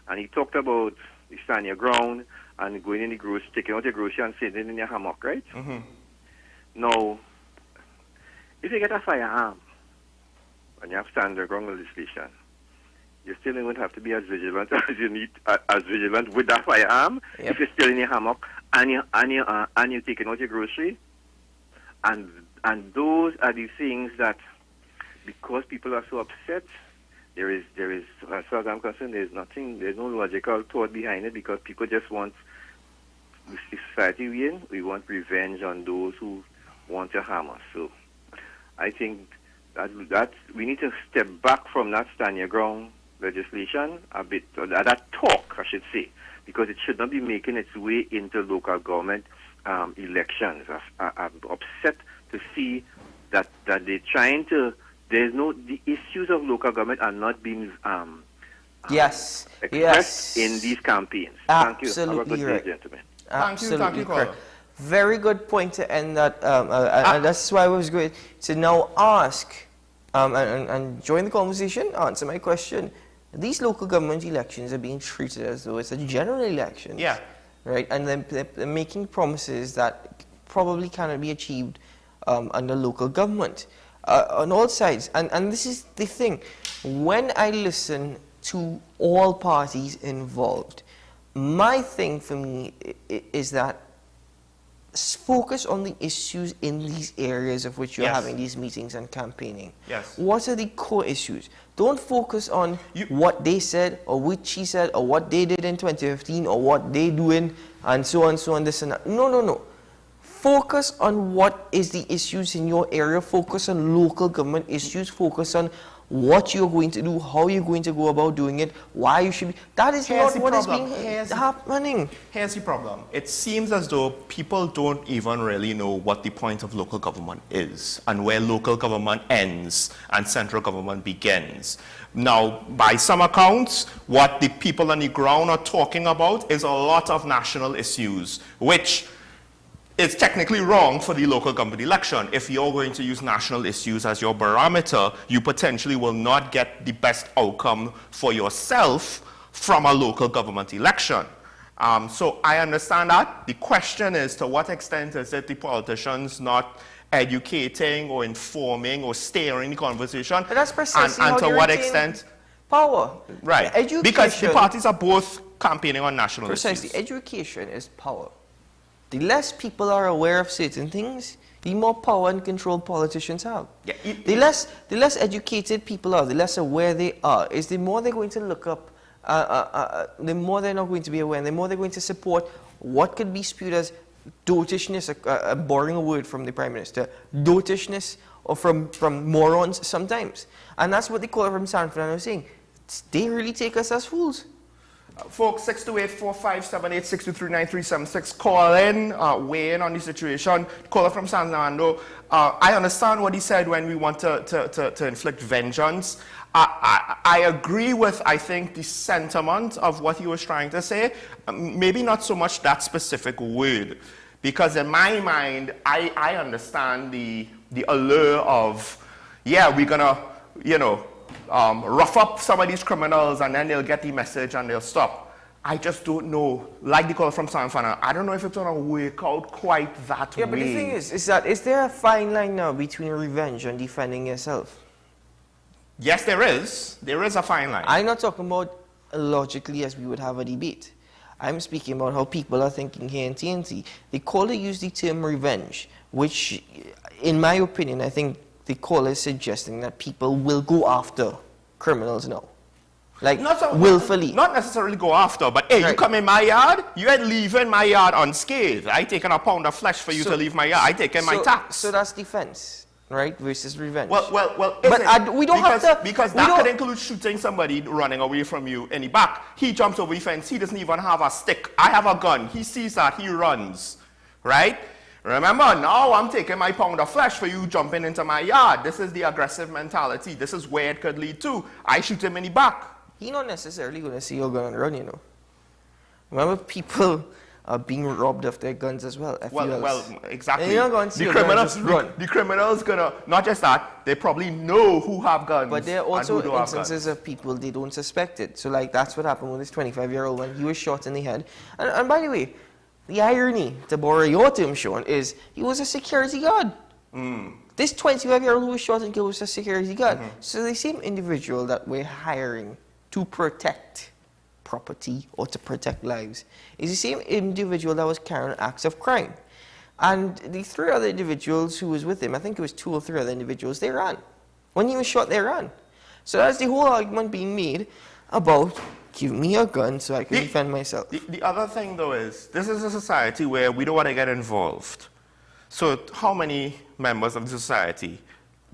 And he talked about you stand your ground and going in the grocery, taking out your grocery and sitting in your hammock, right? Now, if you get a firearm and you have stand your ground legislation, you still going to have to be as vigilant as you need, as vigilant with that firearm. Yep. If you're still in your hammock and you're taking out your grocery, and those are the things that, because people are so upset. There is, as far as I'm concerned, there's no logical thought behind it, because people just want the society we're in. We want revenge on those who want to harm us. So I think that we need to step back from that stand your ground legislation a bit, or that talk, I should say, because it should not be making its way into local government elections. I'm upset to see that they're trying to. The issues of local government are not being expressed in these campaigns. Thank you. Have a good day, gentlemen. Absolutely correct. Very good point to end that, and that's why I was going to now ask and join the conversation, answer my question. These local government elections are being treated as though it's a general election. Yeah. Right? And they're making promises that probably cannot be achieved under local government. On all sides, and this is the thing, when I listen to all parties involved, my thing for me is that focus on the issues in these areas of which you're having these meetings and campaigning. Yes. What are the core issues? Don't focus on what they said or what she said or what they did in 2015 or what they doing and so on, this and that. No. Focus on what is the issues in your area. Focus on local government issues. Focus on what you're going to do, how you're going to go about doing it, why you should be. That is not what is being happening. Here's the problem. It seems as though people don't even really know what the point of local government is and where local government ends and central government begins. Now, by some accounts, what the people on the ground are talking about is a lot of national issues, which it's technically wrong for the local government election. If you're going to use national issues as your barometer, you potentially will not get the best outcome for yourself from a local government election. So I understand that. The question is, to what extent is it the politicians not educating or informing or steering the conversation? But that's precisely and how to they what retain extent? Power. Right. Education, because the parties are both campaigning on national precisely. issues. Education is power. The less people are aware of certain things, the more power and control politicians have. Yeah, the less educated people are, the less aware they are, is the more they're going to look up, the more they're not going to be aware, and the more they're going to support what could be spewed as dotishness, borrowing a word from the Prime Minister, dotishness, or from morons sometimes. And that's what the caller from San Fernando was saying. They really take us as fools. Folks, 628-4578-623-9376. Call in, weigh in on the situation. Caller from San Fernando. I understand what he said when we want to inflict vengeance. I agree with, I think, the sentiment of what he was trying to say. Maybe not so much that specific word. Because in my mind, I understand the allure of, yeah, we're going to, rough up some of these criminals and then they'll get the message and they'll stop. I just don't know. Like the caller from San Fernando, I don't know if it's going to work out quite that way. Yeah, but the thing is there a fine line now between revenge and defending yourself? Yes, there is. There is a fine line. I'm not talking about logically as we would have a debate. I'm speaking about how people are thinking here in TNT. The caller used the term revenge, which, in my opinion, I think the caller is suggesting that people will go after criminals now. Like, willfully. Not necessarily go after, but hey, you come in my yard, you ain't leaving my yard unscathed. I taking a pound of flesh for you to leave my yard. I taking my tax. So that's defense, right? Versus revenge. Well, but we don't have to. Because that could include shooting somebody running away from you in the back. He jumps over the fence. He doesn't even have a stick. I have a gun. He sees that. He runs, right? Remember, now I'm taking my pound of flesh for you jumping into my yard. This is the aggressive mentality. This is where it could lead to. I shoot him in the back. He's not necessarily going to see your gun and run, you know. Remember, people are being robbed of their guns as well. Well, exactly. And you're not going to see your gun just run. The criminals gonna, not just that, they probably know who have guns. But there are also instances of people they don't suspect it. So, like, that's what happened with this 25-year-old when he was shot in the head. And by the way, the irony, to borrow your term, Sean, is he was a security guard. This 25-year-old who was shot and killed was a security guard. So the same individual that we're hiring to protect property or to protect lives is the same individual that was carrying acts of crime. And the 3 other individuals who was with him, I think it was 2 or 3 other individuals, they ran. When he was shot, they ran. So that's the whole argument being made about give me a gun so I can defend myself. The other thing, though, is this is a society where we don't want to get involved. So how many members of the society,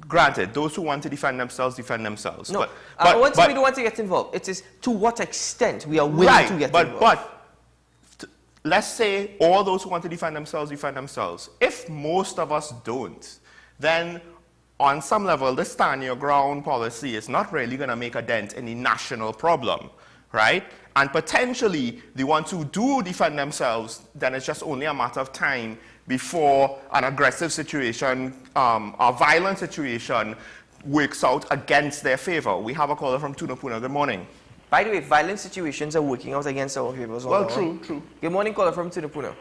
granted, those who want to defend themselves, defend themselves. No, we don't want to get involved. It is to what extent we are willing to get involved. But let's say all those who want to defend themselves, defend themselves. If most of us don't, then on some level, this stand your ground policy is not really going to make a dent in the national problem, right? And potentially, the ones who do defend themselves, then it's just only a matter of time before an aggressive situation, a violent situation, works out against their favor. We have a caller from Tunapuna. Good morning. By the way, violent situations are working out against our favor. Well, true. Good morning, caller from Tunapuna.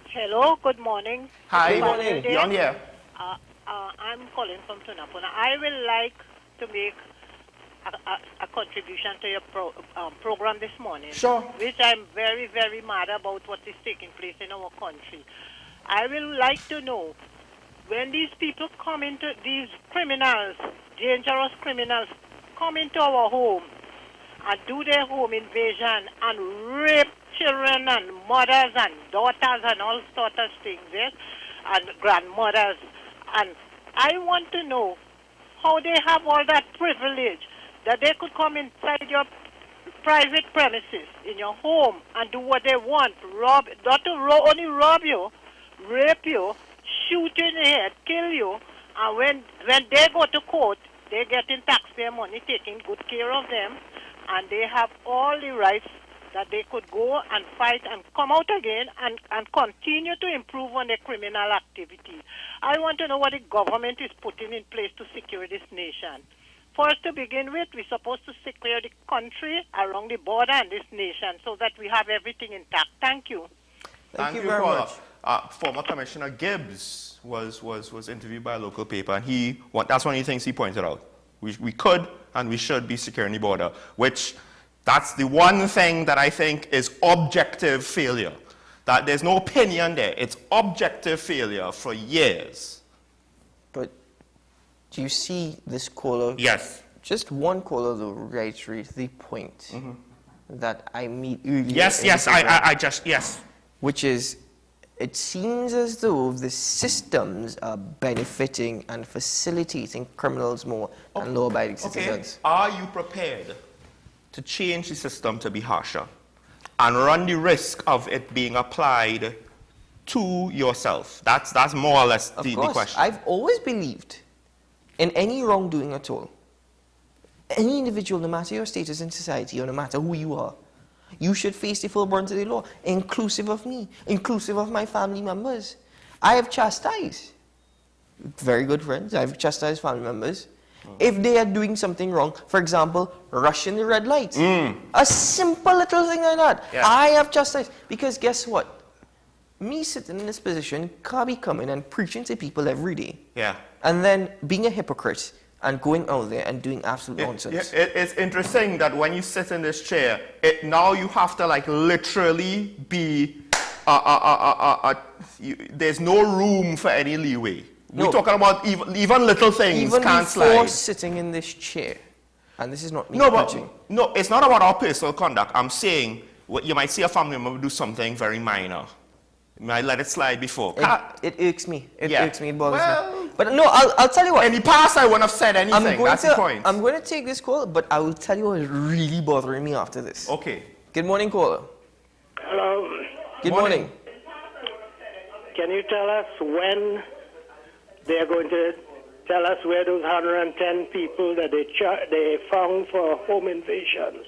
Hello, good morning. Hi, good morning. You're on here. I'm calling from Tunapuna. I will like to make a contribution to your program this morning. Sure. Which I'm very, very mad about what is taking place in our country. I will like to know, when these people come into, these criminals, dangerous criminals, come into our home and do their home invasion and rape children and mothers and daughters and all sorts of things, yes, and grandmothers. And I want to know how they have all that privilege that they could come inside your private premises, in your home, and do what they want, rob, not to only rob you, rape you, shoot you in the head, kill you, and when they go to court, they get in taxpayer money, taking good care of them, and they have all the rights that they could go and fight and come out again and continue to improve on their criminal activity. I want to know what the government is putting in place to secure this nation. First, to begin with, we're supposed to secure the country around the border and this nation so that we have everything intact. Thank you. Thank you very much. Former Commissioner Gibbs was interviewed by a local paper, and that's one of the things he pointed out. We could and we should be securing the border, which that's the one thing that I think is objective failure. That there's no opinion there. It's objective failure for years. But do you see this caller? Yes. Just one caller, though, reiterates the point that I made earlier. Yes, yes. Which is, it seems as though the systems are benefiting and facilitating criminals more than law-abiding citizens. Are you prepared to change the system to be harsher and run the risk of it being applied to yourself? That's more or less the question. I've always believed in any wrongdoing at all. Any individual, no matter your status in society or no matter who you are, you should face the full brunt of the law, inclusive of me, inclusive of my family members. I have chastised very good friends. I've chastised family members. If they are doing something wrong, for example, rushing the red light, a simple little thing like that, I have chastised. Because guess what? Me sitting in this position can't be coming and preaching to people every day. Yeah. And then being a hypocrite and going out there and doing absolute nonsense. It's interesting that when you sit in this chair, now you have to like literally be, there's no room for any leeway. No. We're talking about even little things Even can't before slide. sitting in this chair, and this is not me No, judging. no, it's not about our personal conduct. I'm saying you might see a family member do something very minor. You might let it slide before. It irks me. It irks me. It bothers Well, me. But no, I'll tell you what. In the past, I wouldn't have said anything. That's the point. I'm going to take this call, but I will tell you what is really bothering me after this. Okay. Good morning, caller. Hello. Good morning. Can you tell us when they are going to tell us where those 110 people that they found for home invasion?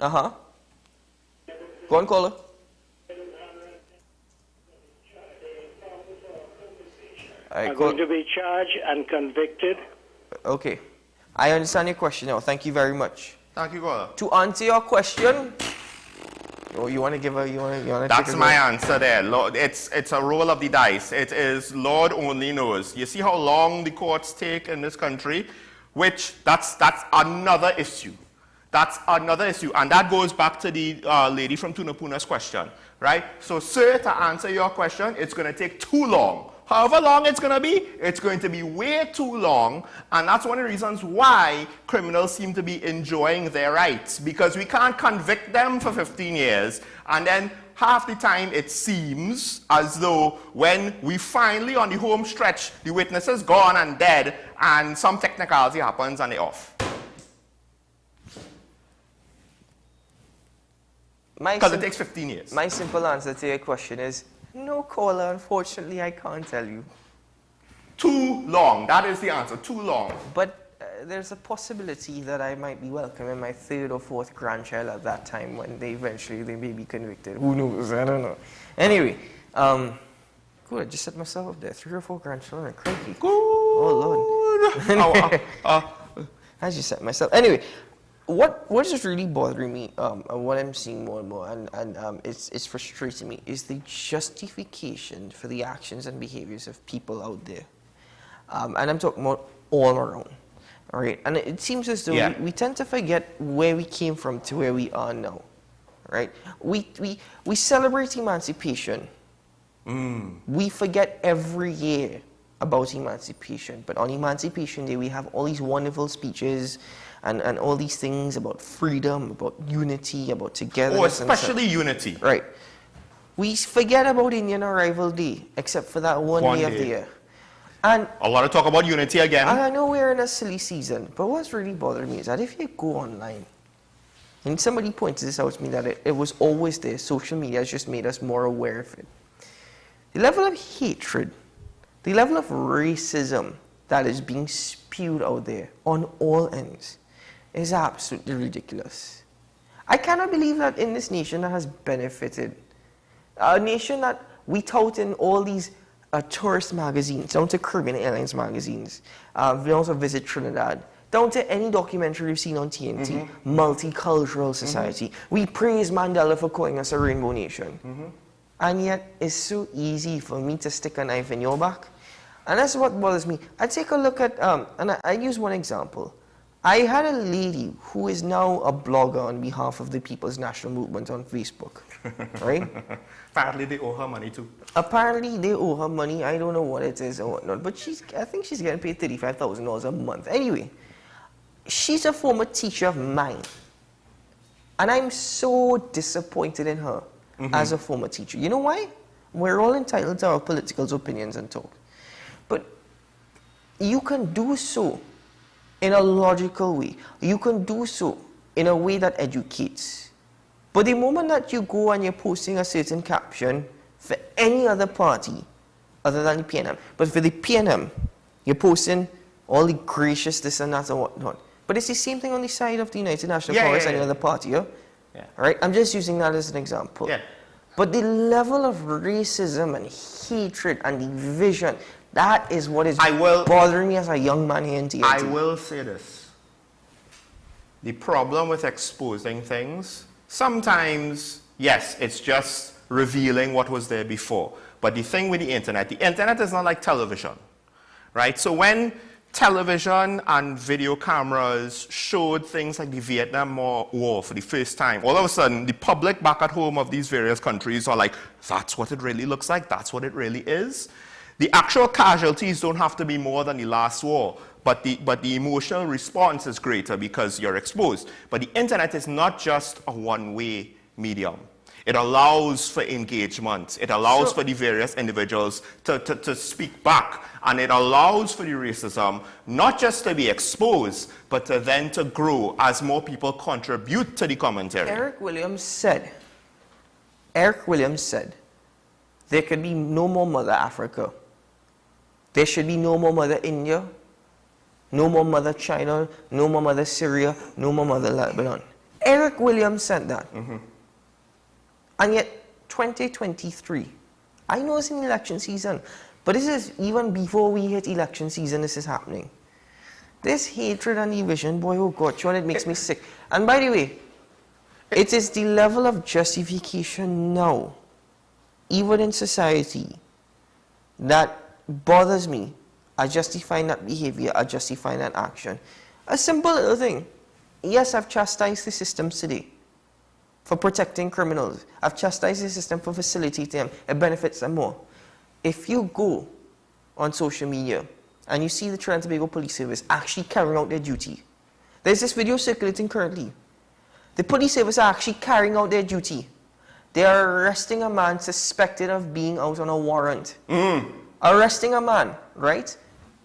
Uh-huh. Go on, caller. Are going to be charged and convicted? Okay. I understand your question now. Thank you very much. Thank you, caller. To answer your question, you want to give a, you want to That's my answer there. Lord, it's a roll of the dice. It is Lord only knows. You see how long the courts take in this country, which that's another issue. That's another issue, and that goes back to the lady from Tunapuna's question, right? So, sir, to answer your question, it's going to take too long. However long it's going to be way too long, and that's one of the reasons why criminals seem to be enjoying their rights, because we can't convict them for 15 years, and then half the time it seems as though when we finally on the home stretch, the witness is gone and dead, and some technicality happens and they're off. Because it takes 15 years. My simple answer to your question is, no, caller, unfortunately, I can't tell you. Too long. That is the answer. Too long. But there's a possibility that I might be welcoming my third or fourth grandchild at that time when they may be convicted. Who knows? I don't know. Anyway, good. I just set myself up there. 3 or 4 grandchildren. Cranky. Oh, Lord. I just set myself. Anyway. What is really bothering me, and what I'm seeing more and more, and it's frustrating me, is the justification for the actions and behaviors of people out there. And I'm talking about all around, all right? And it seems as though we tend to forget where we came from to where we are now, right? We celebrate emancipation. We forget every year about emancipation, but on Emancipation Day we have all these wonderful speeches and all these things about freedom, about unity, about togetherness. Oh, especially unity. Right. We forget about Indian Arrival Day, except for that one day of the year. And a lot of talk about unity again. I know we're in a silly season, but what's really bothering me is that if you go online, and somebody pointed this out to me that it was always there, social media has just made us more aware of it. The level of hatred, the level of racism that is being spewed out there on all ends is absolutely ridiculous. I cannot believe that in this nation that has benefited, a nation that we tout in all these tourist magazines, down to Caribbean Airlines magazines, we also visit Trinidad, down to any documentary we've seen on TNT, multicultural society. We praise Mandela for calling us a rainbow nation. And yet, it's so easy for me to stick a knife in your back. And that's what bothers me. I take a look at, and I use one example. I had a lady who is now a blogger on behalf of the People's National Movement on Facebook, right? Apparently they owe her money too. Apparently they owe her money. I don't know what it is or whatnot, but I think she's getting paid $35,000 a month. Anyway, she's a former teacher of mine. And I'm so disappointed in her as a former teacher. You know why? We're all entitled to our political opinions and talk. But you can do so in a logical way. You can do so in a way that educates. But the moment that you go and you're posting a certain caption for any other party other than the PNM, but for the PNM, you're posting all the gracious this and that and whatnot. But it's the same thing on the side of the United National Congress and the other party, yeah? All right? I'm just using that as an example. But the level of racism and hatred and division, that is what is bothering me as a young man here in TNT. I will say this. The problem with exposing things, sometimes, yes, it's just revealing what was there before. But the thing with the internet is not like television, right? So when television and video cameras showed things like the Vietnam War for the first time, all of a sudden, the public back at home of these various countries are like, that's what it really looks like, that's what it really is. The actual casualties don't have to be more than the last war, but the emotional response is greater because you're exposed. But the internet is not just a one-way medium. It allows for engagement. It allows for the various individuals to speak back. And it allows for the racism not just to be exposed, but to grow as more people contribute to the commentary. Eric Williams said, there could be no more Mother Africa. There should be no more Mother India, no more Mother China, no more Mother Syria, no more Mother Lebanon. Eric Williams said that. Mm-hmm. And yet, 2023, I know it's an election season, but this is even before we hit election season, this is happening. This hatred and division, boy, oh God, Sean, it makes me sick. And by the way, it is the level of justification now, even in society, that bothers me. I justify that behavior, I justify that action. A simple little thing. Yes, I've chastised the systems today for protecting criminals. I've chastised the system for facilitating them. It benefits them more. If you go on social media and you see the Trinidad and Tobago Police Service actually carrying out their duty, there's this video circulating currently. The police service are actually carrying out their duty. They are arresting a man suspected of being out on a warrant. Arresting a man, right?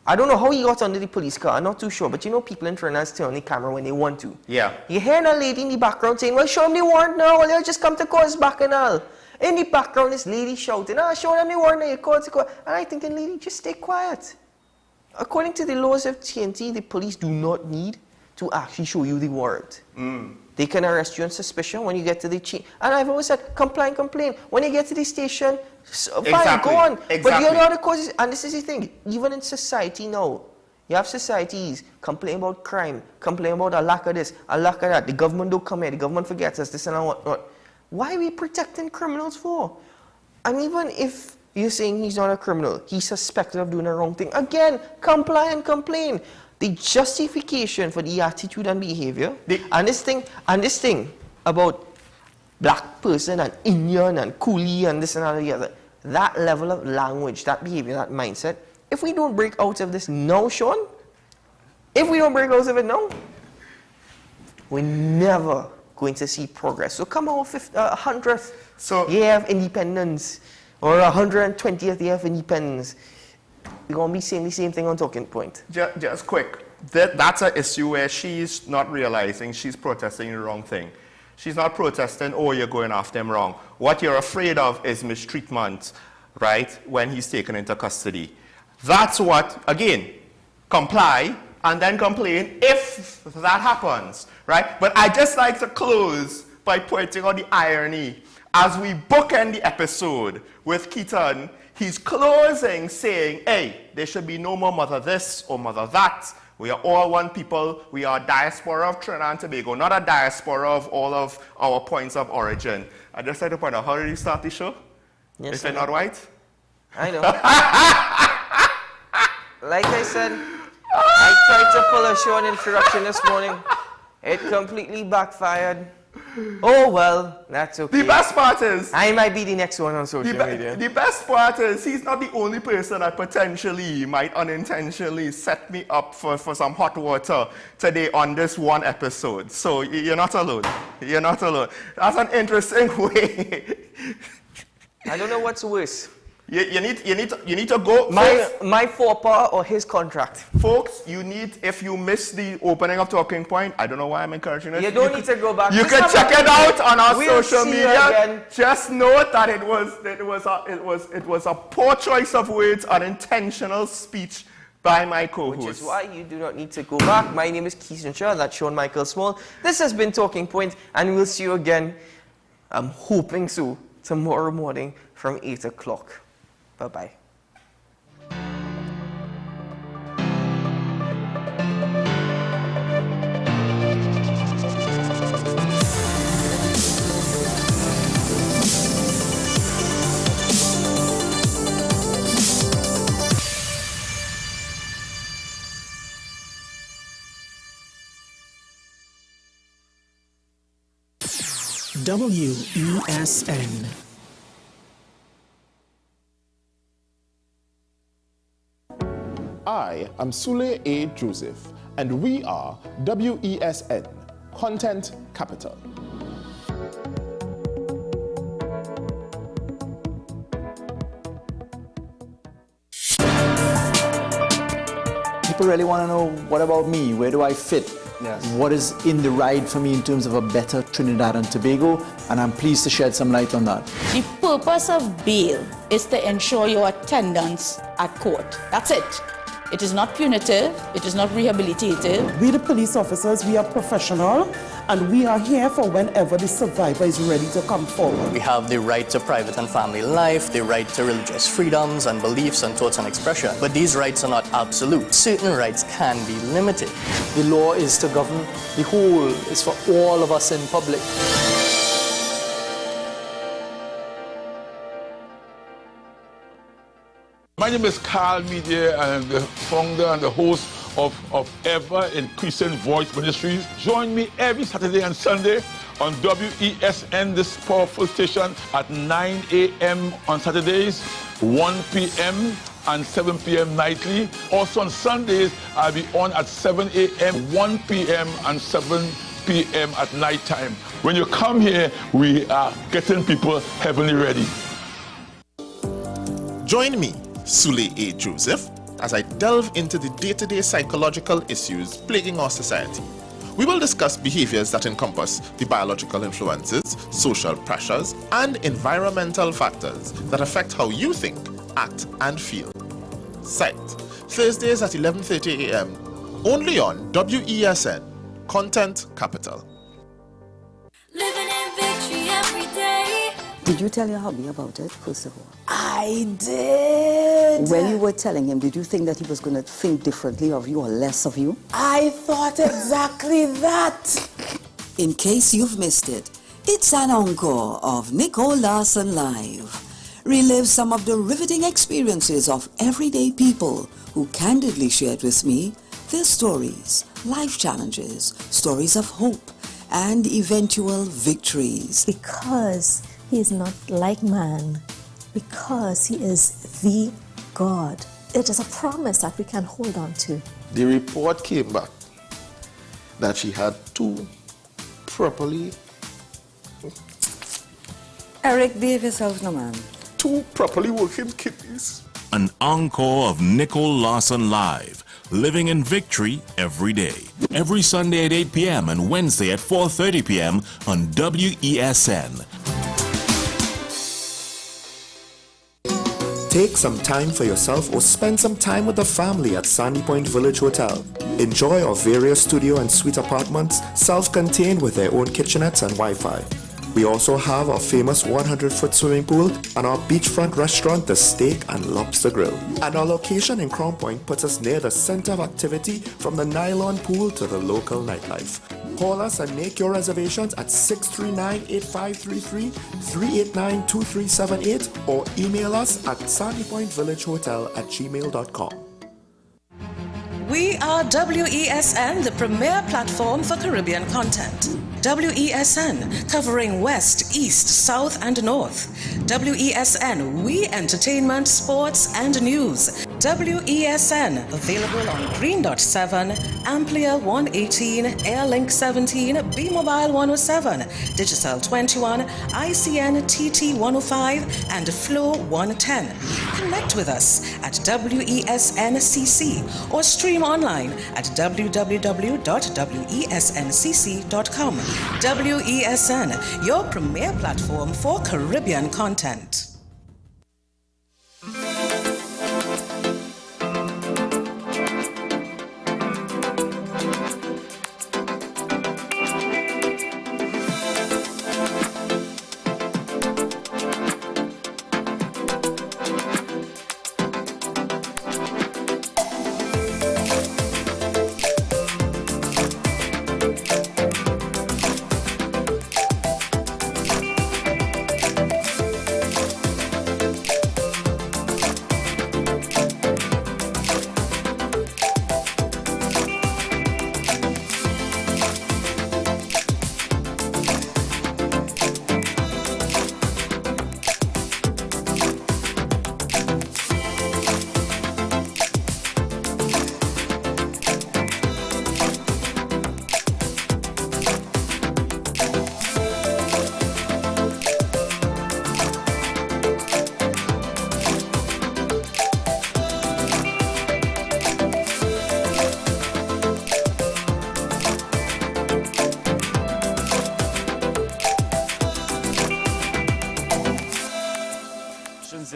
I don't know how he got under the police car, I'm not too sure, but you know people in Trinidad turn on the camera when they want to. Yeah. You hear a lady in the background saying, well, show them the warrant now, or they'll just come to cause back and all. In the background, this lady shouting, show them the warrant now, cause. And I thinking, lady, just stay quiet. According to the laws of TNT, the police do not need to actually show you the warrant. They can arrest you on suspicion when you get to the chief. And I've always said, complain. When you get to the station, fine, go on. Exactly. But the other causes, and this is the thing, even in society now, you have societies complain about crime, complain about a lack of this, a lack of that. The government don't come here, the government forgets us, this and what. Why are we protecting criminals for? And even if you're saying he's not a criminal, he's suspected of doing the wrong thing, again, comply and complain. The justification for the attitude and behavior, and this thing about black person and Indian and coolie and this and the other, that level of language, that behavior, that mindset, if we don't break out of this now, Sean, if we don't break out of it now, we're never going to see progress. So come on, 100th year of independence, or 120th year of independence, we're going to be saying the same thing on Talking Point. Just quick, that's an issue where she's not realizing she's protesting the wrong thing. She's not protesting, oh, you're going after him wrong. What you're afraid of is mistreatment, right, when he's taken into custody. That's what, again, comply and then complain if that happens, right? But I just like to close by pointing out the irony. As we bookend the episode with Keaton, he's closing saying, hey, there should be no more mother this or mother that. We are all one people. We are a diaspora of Trinidad and Tobago, not a diaspora of all of our points of origin. I just like to point out, how did you start the show? Yes, Is it not white? I know. Like I said, I tried to pull a show on introduction this morning. It completely backfired. Oh well, that's okay. The best part is, I might be the next one on social media. The best part is, he's not the only person that potentially might unintentionally set me up for some hot water today on this one episode. So you're not alone. You're not alone. That's an interesting way. I don't know what's worse. You need to go. My faux pas or his contract. Folks, if you miss the opening of Talking Point, I don't know why I'm encouraging this. You don't need to go back. You can check it out on our social media. Again. Just note that it was a poor choice of words, unintentional speech by my co-host. Which is why you do not need to go back. My name is Keaton Shaw, that's Sean Michael Small. This has been Talking Point, and we'll see you again, I'm hoping so, tomorrow morning from 8 o'clock. Bye-bye. WESN. I am Sule A. Joseph, and we are WESN, Content Capital. People really want to know, what about me? Where do I fit? Yes. What is in the ride for me in terms of a better Trinidad and Tobago? And I'm pleased to shed some light on that. The purpose of bail is to ensure your attendance at court. That's it. It is not punitive. It is not rehabilitative. We, the police officers, we are professional, and we are here for whenever the survivor is ready to come forward. We have the right to private and family life, the right to religious freedoms and beliefs and thoughts and expression. But these rights are not absolute. Certain rights can be limited. The law is to govern the whole. It's for all of us in public. My name is Carl Media, and I'm the founder and the host of Ever Increasing Voice Ministries. Join me every Saturday and Sunday on WESN, this powerful station, at 9 a.m. on Saturdays, 1 p.m. and 7 p.m. nightly. Also on Sundays, I'll be on at 7 a.m., 1 p.m. and 7 p.m. at night time. When you come here, we are getting people heavenly ready. Join me, Sule A. Joseph, as I delve into the day-to-day psychological issues plaguing our society. We will discuss behaviors that encompass the biological influences, social pressures, and environmental factors that affect how you think, act, and feel. Site, Thursdays at 11:30 a.m., only on WESN, Content Capital. Living in victory every day. Did you tell your hubby about it, first of all? I did. When you were telling him, did you think that he was going to think differently of you or less of you? I thought exactly that. In case you've missed it, it's an encore of Nicole Larson Live. Relive some of the riveting experiences of everyday people who candidly shared with me their stories, life challenges, stories of hope, and eventual victories. Because he is not like man, because he is the God. It is a promise that we can hold on to. The report came back that she had two properly... Eric, behave yourself no, man. Two properly working kidneys. An encore of Nicole Larson Live, living in victory every day. Every Sunday at 8 p.m. and Wednesday at 4:30 p.m. on WESN. Take some time for yourself or spend some time with the family at Sandy Point Village Hotel. Enjoy our various studio and suite apartments, self-contained with their own kitchenettes and Wi-Fi. We also have our famous 100-foot swimming pool and our beachfront restaurant, The Steak and Lobster Grill. And our location in Crown Point puts us near the center of activity from the nylon pool to the local nightlife. Call us and make your reservations at 639-8533, 389-2378, or email us at sandypointvillagehotel@gmail.com. We are WESN, the premier platform for Caribbean content. WESN, covering West, East, South, and North. WESN, we entertainment, sports, and news. WESN, available on Greendot 7, Amplia 118, Airlink 17, Bmobile 107, Digicel 21, ICNTT 105, and Flow 110. Connect with us at WESNCC or stream online at www.wesncc.com. WESN, your premier platform for Caribbean content.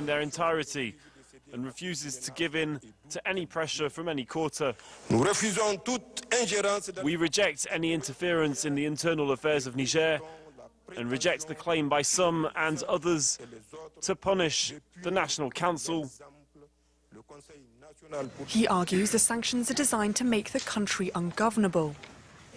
in their entirety and refuses to give in to any pressure from any quarter. We reject any interference in the internal affairs of Niger and reject the claim by some and others to punish the National Council. He argues the sanctions are designed to make the country ungovernable.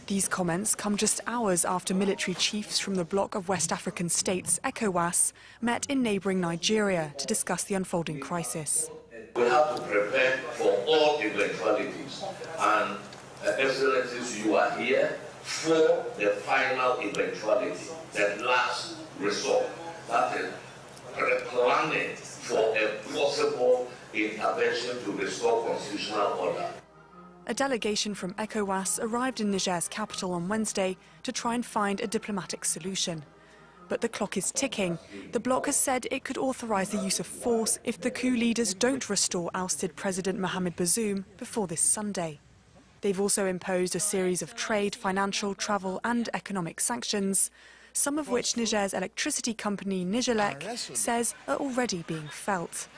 These comments come just hours after military chiefs from the bloc of West African states, ECOWAS, met in neighbouring Nigeria to discuss the unfolding crisis. We have to prepare for all eventualities, and Excellencies, you are here for the final eventuality, that last resort, that is planning for a possible intervention to restore constitutional order. A delegation from ECOWAS arrived in Niger's capital on Wednesday to try and find a diplomatic solution. But the clock is ticking. The bloc has said it could authorise the use of force if the coup leaders don't restore ousted President Mohamed Bazoum before this Sunday. They've also imposed a series of trade, financial, travel and economic sanctions, some of which Niger's electricity company Nigelec says are already being felt.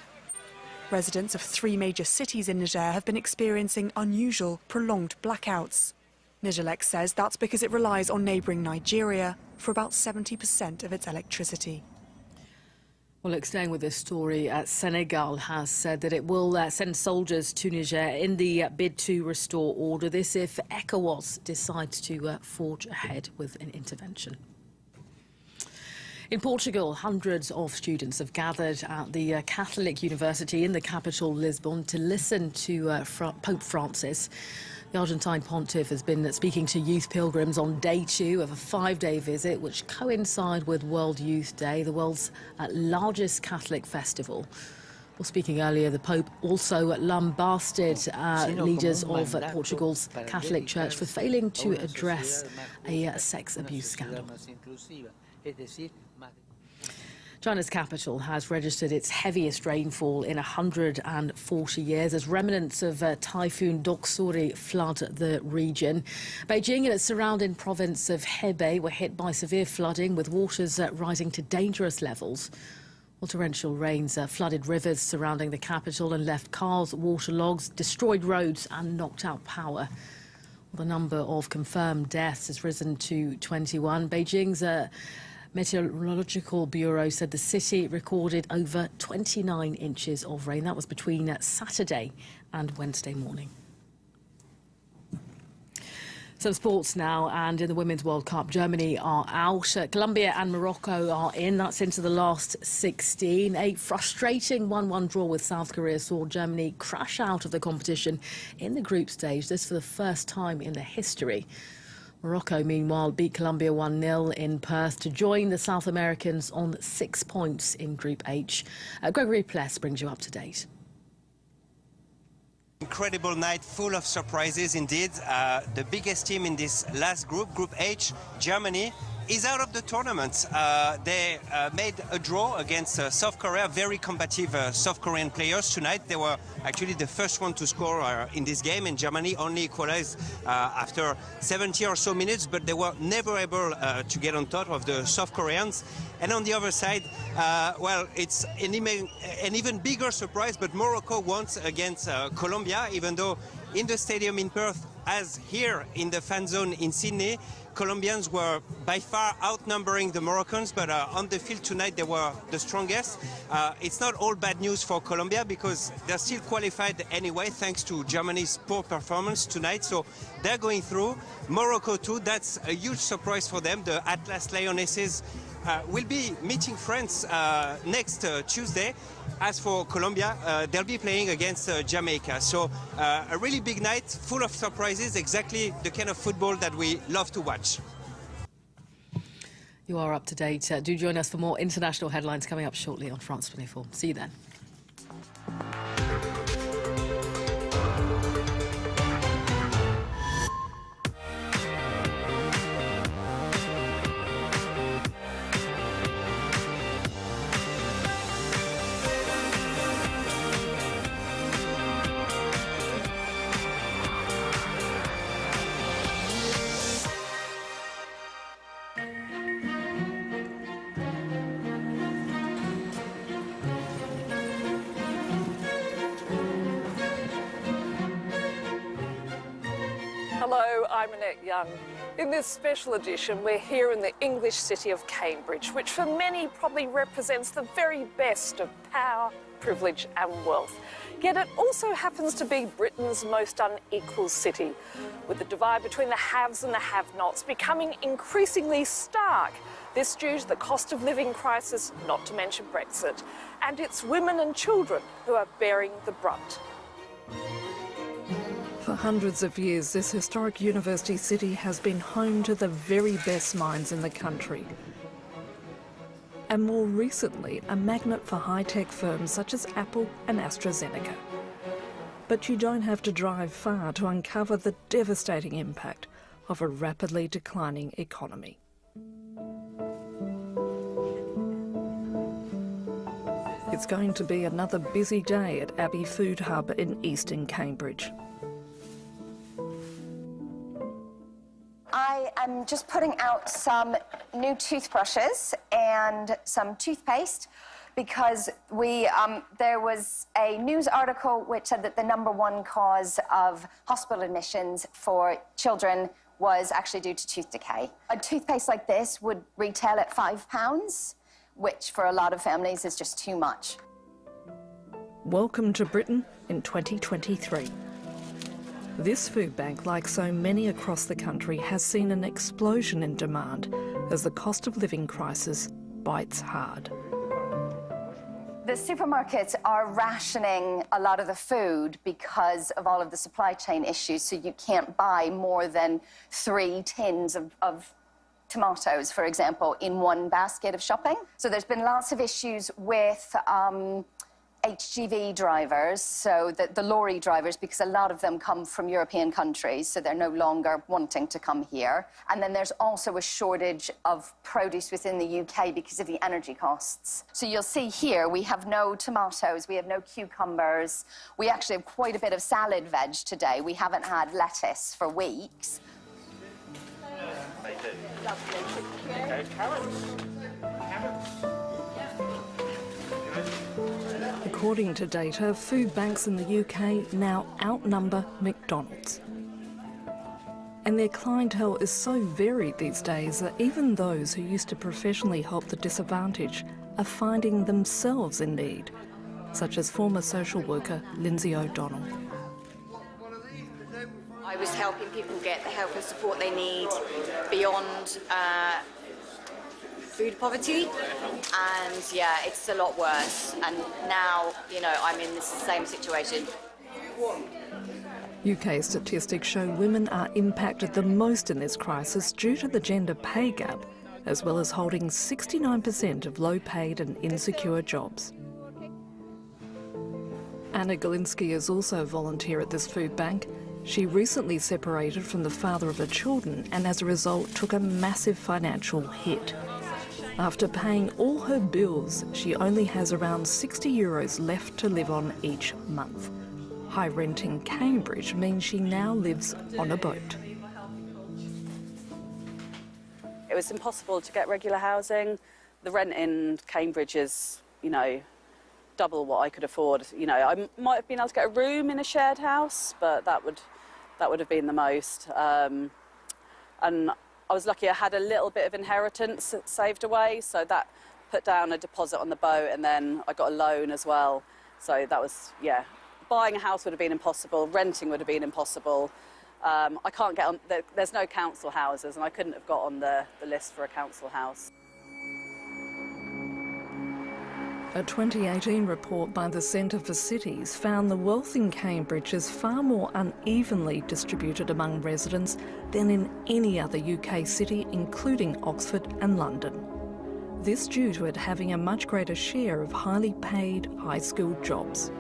Residents of 3 major cities in Niger have been experiencing unusual, prolonged blackouts. Nigelec says that's because it relies on neighbouring Nigeria for about 70% of its electricity. Well, staying with this story, Senegal has said that it will send soldiers to Niger in the bid to restore order. This if ECOWAS decides to forge ahead with an intervention. In Portugal, hundreds of students have gathered at the Catholic University in the capital, Lisbon, to listen to Pope Francis. The Argentine pontiff has been speaking to youth pilgrims on day 2 of a 5-day visit, which coincides with World Youth Day, the world's largest Catholic festival. Well, speaking earlier, the Pope also lambasted leaders of Portugal's Catholic Church for failing to address a sex abuse scandal. China's capital has registered its heaviest rainfall in 140 years as remnants of Typhoon Doksuri flood the region. Beijing and its surrounding province of Hebei were hit by severe flooding, with waters rising to dangerous levels. Well, torrential rains flooded rivers surrounding the capital and left cars waterlogged, destroyed roads and knocked out power. The number of confirmed deaths has risen to 21. Beijing's Meteorological Bureau said the city recorded over 29 inches of rain. That was between Saturday and Wednesday morning. Some sports now, and in the Women's World Cup, Germany are out. Colombia and Morocco are in. That's into the last 16. A frustrating 1-1 draw with South Korea saw Germany crash out of the competition in the group stage. This for the first time in their history. Morocco, meanwhile, beat Colombia 1-0 in Perth to join the South Americans on 6 points in Group H. Gregory Pless brings you up to date. Incredible night, full of surprises indeed. The biggest team in this last group, Group H, Germany, is out of the tournament. They made a draw against South Korea, very combative South Korean players tonight. They were actually the first one to score in this game, and Germany only equalized after 70 or so minutes, but they were never able to get on top of the South Koreans. And on the other side, well, it's an even bigger surprise, but Morocco won against Colombia, even though in the stadium in Perth, as here in the fan zone in Sydney, Colombians were by far outnumbering the Moroccans, but on the field tonight they were the strongest. It's not all bad news for Colombia because they're still qualified anyway thanks to Germany's poor performance tonight, so they're going through. Morocco too, that's a huge surprise for them. The Atlas Lionesses will be meeting France next Tuesday. As for Colombia, they'll be playing against Jamaica. So a really big night, full of surprises, exactly the kind of football that we love to watch. You are up to date. Do join us for more international headlines coming up shortly on France 24. See you then. Hello, I'm Annette Young. In this special edition, we're here in the English city of Cambridge, which for many probably represents the very best of power, privilege and wealth. Yet it also happens to be Britain's most unequal city, with the divide between the haves and the have-nots becoming increasingly stark. This due to the cost of living crisis, not to mention Brexit, and it's women and children who are bearing the brunt. For hundreds of years, this historic university city has been home to the very best minds in the country. And more recently, a magnet for high-tech firms such as Apple and AstraZeneca. But you don't have to drive far to uncover the devastating impact of a rapidly declining economy. It's going to be another busy day at Abbey Food Hub in eastern Cambridge. I am just putting out some new toothbrushes and some toothpaste because there was a news article which said that the #1 cause of hospital admissions for children was actually due to tooth decay. A toothpaste like this would retail at £5, which for a lot of families is just too much. Welcome to Britain in 2023. This food bank, like so many across the country, has seen an explosion in demand as the cost of living crisis bites hard. The supermarkets are rationing a lot of the food because of all of the supply chain issues, so you can't buy more than 3 tins of tomatoes, for example, in one basket of shopping. So there's been lots of issues with HGV drivers, so the lorry drivers, because a lot of them come from European countries, so they're no longer wanting to come here. And then there's also a shortage of produce within the UK because of the energy costs. So you'll see here, we have no tomatoes, we have no cucumbers. We actually have quite a bit of salad veg today. We haven't had lettuce for weeks. According to data, food banks in the UK now outnumber McDonald's. And their clientele is so varied these days that even those who used to professionally help the disadvantaged are finding themselves in need, such as former social worker Lindsay O'Donnell. I was helping people get the help and support they need beyond food poverty, and yeah, it's a lot worse. And now, you know, I'm in the same situation. UK statistics show women are impacted the most in this crisis due to the gender pay gap, as well as holding 69% of low-paid and insecure jobs. Anna Galinsky is also a volunteer at this food bank. She recently separated from the father of her children and as a result took a massive financial hit. After paying all her bills, she only has around €60 left to live on each month. High rent in Cambridge means she now lives on a boat. It was impossible to get regular housing. The rent in Cambridge is, you know, double what I could afford. You know, I might have been able to get a room in a shared house, but that would have been the most. And I was lucky I had a little bit of inheritance saved away, so that put down a deposit on the boat, and then I got a loan as well. So that was, yeah, buying a house would have been impossible, renting would have been impossible. I can't get on, there's no council houses, and I couldn't have got on the list for a council house. A 2018 report by the Centre for Cities found the wealth in Cambridge is far more unevenly distributed among residents than in any other UK city, including Oxford and London. This due to it having a much greater share of highly paid, high-skilled jobs.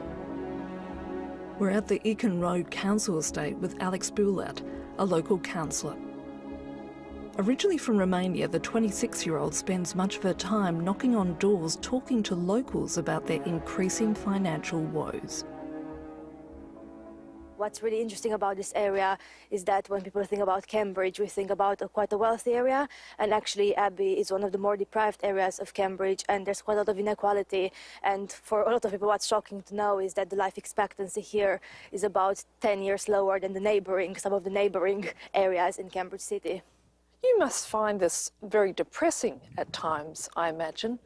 We're at the Eakin Road Council Estate with Alex Boulat, a local councillor. Originally from Romania, the 26-year-old spends much of her time knocking on doors talking to locals about their increasing financial woes. What's really interesting about this area is that when people think about Cambridge, we think about quite a wealthy area, and actually Abbey is one of the more deprived areas of Cambridge, and there's quite a lot of inequality. And for a lot of people, what's shocking to know is that the life expectancy here is about 10 years lower than some of the neighbouring areas in Cambridge City. You must find this very depressing at times, I imagine.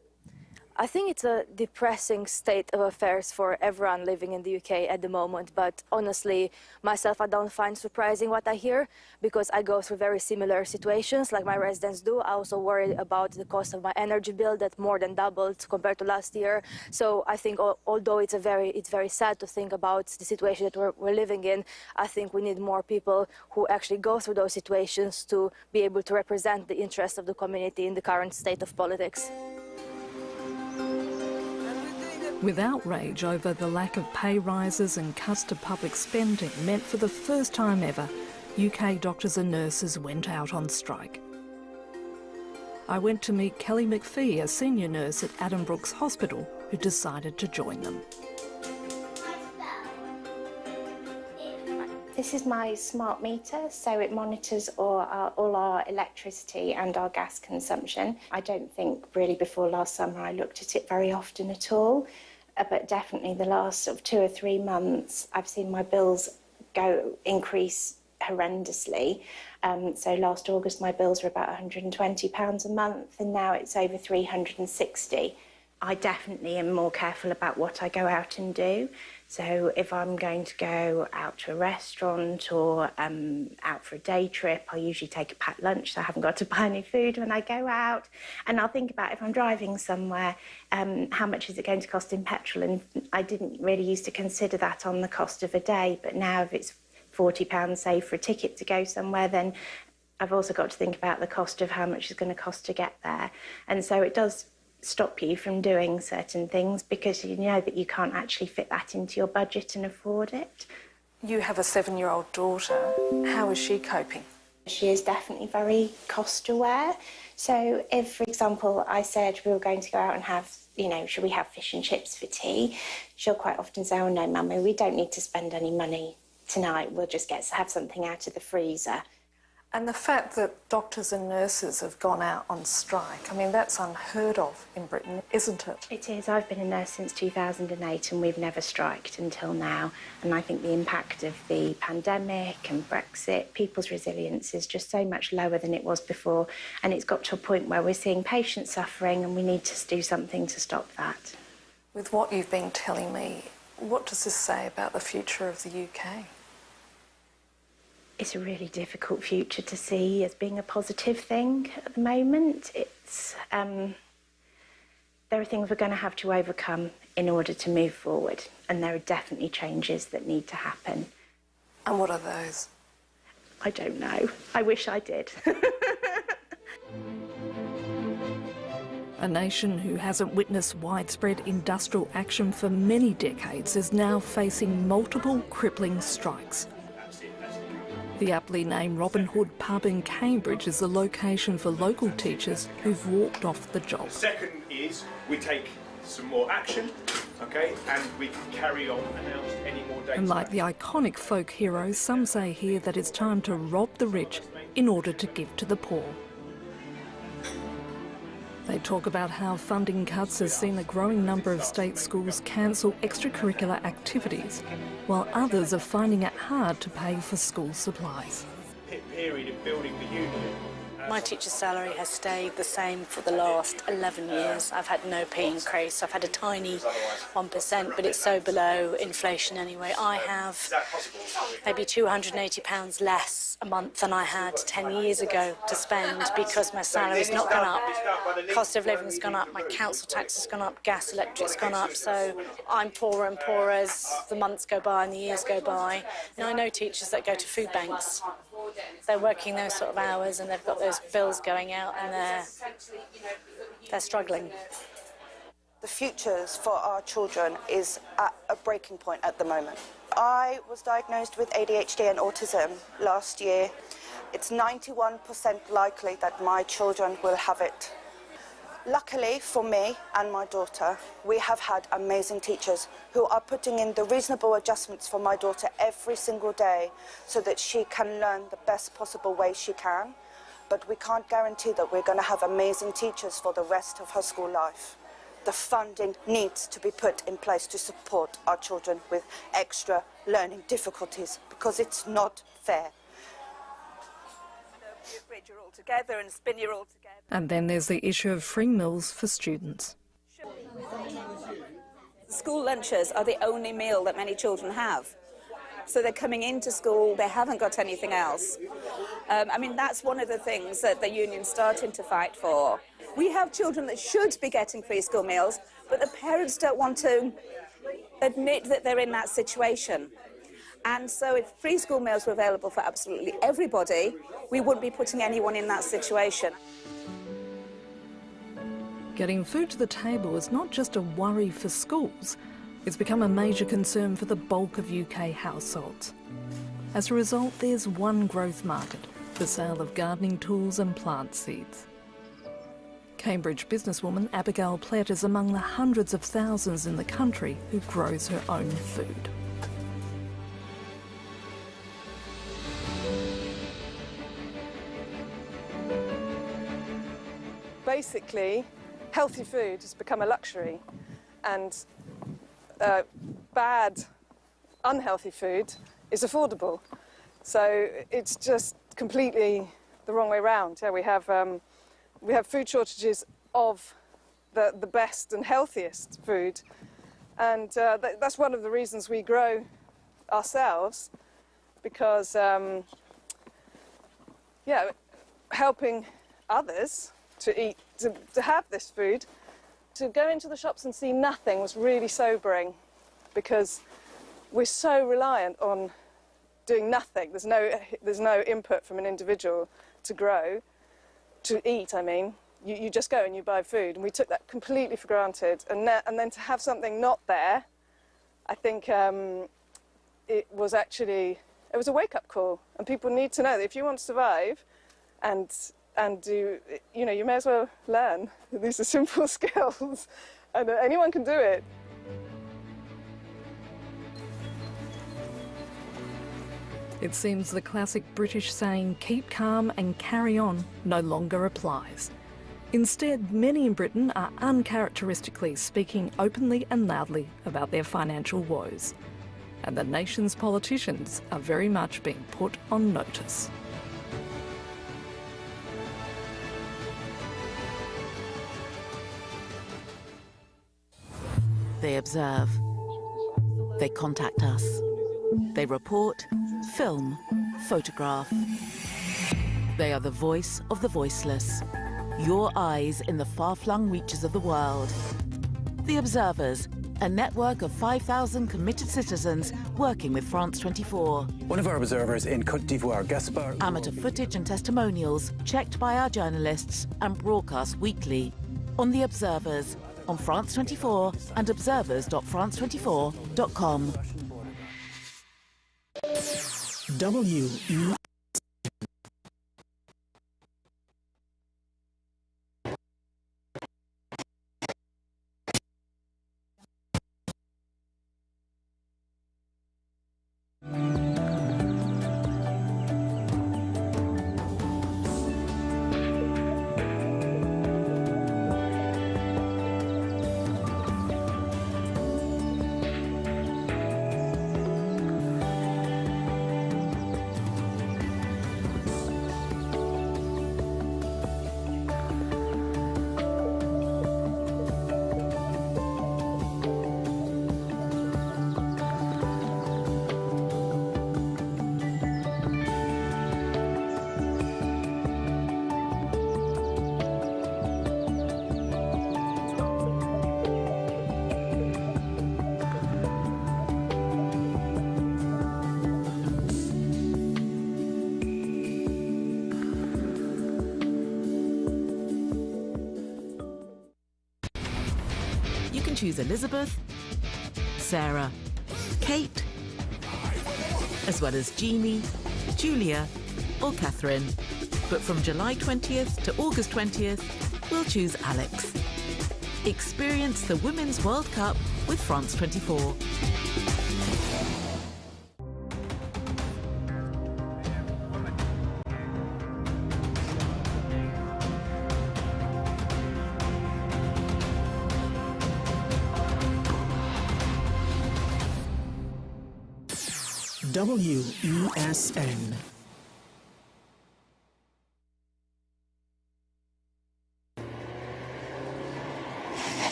I think it's a depressing state of affairs for everyone living in the UK at the moment, but honestly, myself, I don't find surprising what I hear, because I go through very similar situations like my residents do. I also worry about the cost of my energy bill that more than doubled compared to last year. So I think although it's very sad to think about the situation that we're living in, I think we need more people who actually go through those situations to be able to represent the interests of the community in the current state of politics. With outrage over the lack of pay rises and cuts to public spending meant for the first time ever, UK doctors and nurses went out on strike. I went to meet Kelly McPhee, a senior nurse at Addenbrooke's Hospital, who decided to join them. This is my smart meter, so it monitors all our electricity and our gas consumption. I don't think really before last summer I looked at it very often at all, but definitely the last sort of 2 or 3 months I've seen my bills increase horrendously. So last August my bills were about £120 a month, and now it's over £360. I definitely am more careful about what I go out and do. So if I'm going to go out to a restaurant or out for a day trip, I usually take a packed lunch, so I haven't got to buy any food when I go out. And I'll think about if I'm driving somewhere, how much is it going to cost in petrol? And I didn't really used to consider that on the cost of a day, but now if it's £40, say, for a ticket to go somewhere, then I've also got to think about the cost of how much it's going to cost to get there. And so it does stop you from doing certain things because you know that you can't actually fit that into your budget and afford it. You have a 7-year-old daughter. How is she coping? She is definitely very cost aware. So if, for example, I said we were going to go out and have, should we have fish and chips for tea? She'll quite often say, oh no, Mummy, we don't need to spend any money tonight. We'll just have something out of the freezer. And the fact that doctors and nurses have gone out on strike, I mean, that's unheard of in Britain, isn't it? It is. I've been a nurse since 2008 and we've never striked until now. And I think the impact of the pandemic and Brexit, people's resilience is just so much lower than it was before. And it's got to a point where we're seeing patients suffering and we need to do something to stop that. With what you've been telling me, what does this say about the future of the UK? It's a really difficult future to see as being a positive thing at the moment. It's there are things we're going to have to overcome in order to move forward, and there are definitely changes that need to happen. And what are those? I don't know. I wish I did. A nation who hasn't witnessed widespread industrial action for many decades is now facing multiple crippling strikes. The aptly named Robin Hood pub in Cambridge is the location for local teachers who've walked off the job. The second is we take some more action, okay, and we can carry on and announce any more dates. And like the iconic folk heroes, some say here that it's time to rob the rich in order to give to the poor. They talk about how funding cuts has seen a growing number of state schools cancel extracurricular activities, while others are finding it hard to pay for school supplies. Period of building the union. My teacher's salary has stayed the same for the last 11 years. I've had no pay increase. I've had a tiny 1%, but it's so below inflation anyway. I have maybe £280 less a month than I had 10 years ago to spend because my salary's not gone up. Cost of living's gone up, my council tax has gone up, gas, electric's gone up, so I'm poorer and poorer as the months go by and the years go by. And I know teachers that go to food banks. They're working those sort of hours and they've got those bills going out and they're struggling. The futures for our children is at a breaking point at the moment. I was diagnosed with ADHD and autism last year. It's 91% likely that my children will have it. Luckily for me and my daughter, we have had amazing teachers who are putting in the reasonable adjustments for my daughter every single day so that she can learn the best possible way she can. But we can't guarantee that we're going to have amazing teachers for the rest of her school life. The funding needs to be put in place to support our children with extra learning difficulties because it's not fair. And then there's the issue of free meals for students. School lunches are the only meal that many children have. So they're coming into school, they haven't got anything else. I mean, that's one of the things that the union's starting to fight for. We have children that should be getting free school meals, but the parents don't want to admit that they're in that situation. And so if free school meals were available for absolutely everybody, we wouldn't be putting anyone in that situation. Getting food to the table is not just a worry for schools, it's become a major concern for the bulk of UK households. As a result, there's one growth market, the sale of gardening tools and plant seeds. Cambridge businesswoman Abigail Plett is among the hundreds of thousands in the country who grows her own food. Basically, healthy food has become a luxury, and bad, unhealthy food is affordable. So it's just completely the wrong way round. Yeah, we have food shortages of the best and healthiest food, and that's one of the reasons we grow ourselves, because yeah, helping others to eat, to have this food, to go into the shops and see nothing was really sobering, because we're so reliant on doing nothing. There's no input from an individual to grow, to eat, I mean. You just go and you buy food, and we took that completely for granted. And then to have something not there, I think it was a wake-up call. And people need to know that if you want to survive and do, you know, you may as well learn. These are simple skills, and anyone can do it. It seems the classic British saying, keep calm and carry on, no longer applies. Instead, many in Britain are uncharacteristically speaking openly and loudly about their financial woes. And the nation's politicians are very much being put on notice. They observe. They contact us. They report, film, photograph. They are the voice of the voiceless. Your eyes in the far-flung reaches of the world. The Observers, a network of 5,000 committed citizens working with France 24. One of our observers in Côte d'Ivoire, Gaspard. Amateur footage and testimonials checked by our journalists and broadcast weekly on The Observers, on France 24 and observers.france24.com. WE. Choose Elizabeth, Sarah, Kate, as well as Jeannie, Julia or Catherine. But from July 20th to August 20th, we'll choose Alex. Experience the Women's World Cup with France 24. WESN.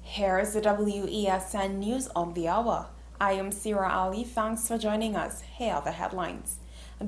Here is the WESN News of the Hour. I am Sira Ali. Thanks for joining us. Here are the headlines.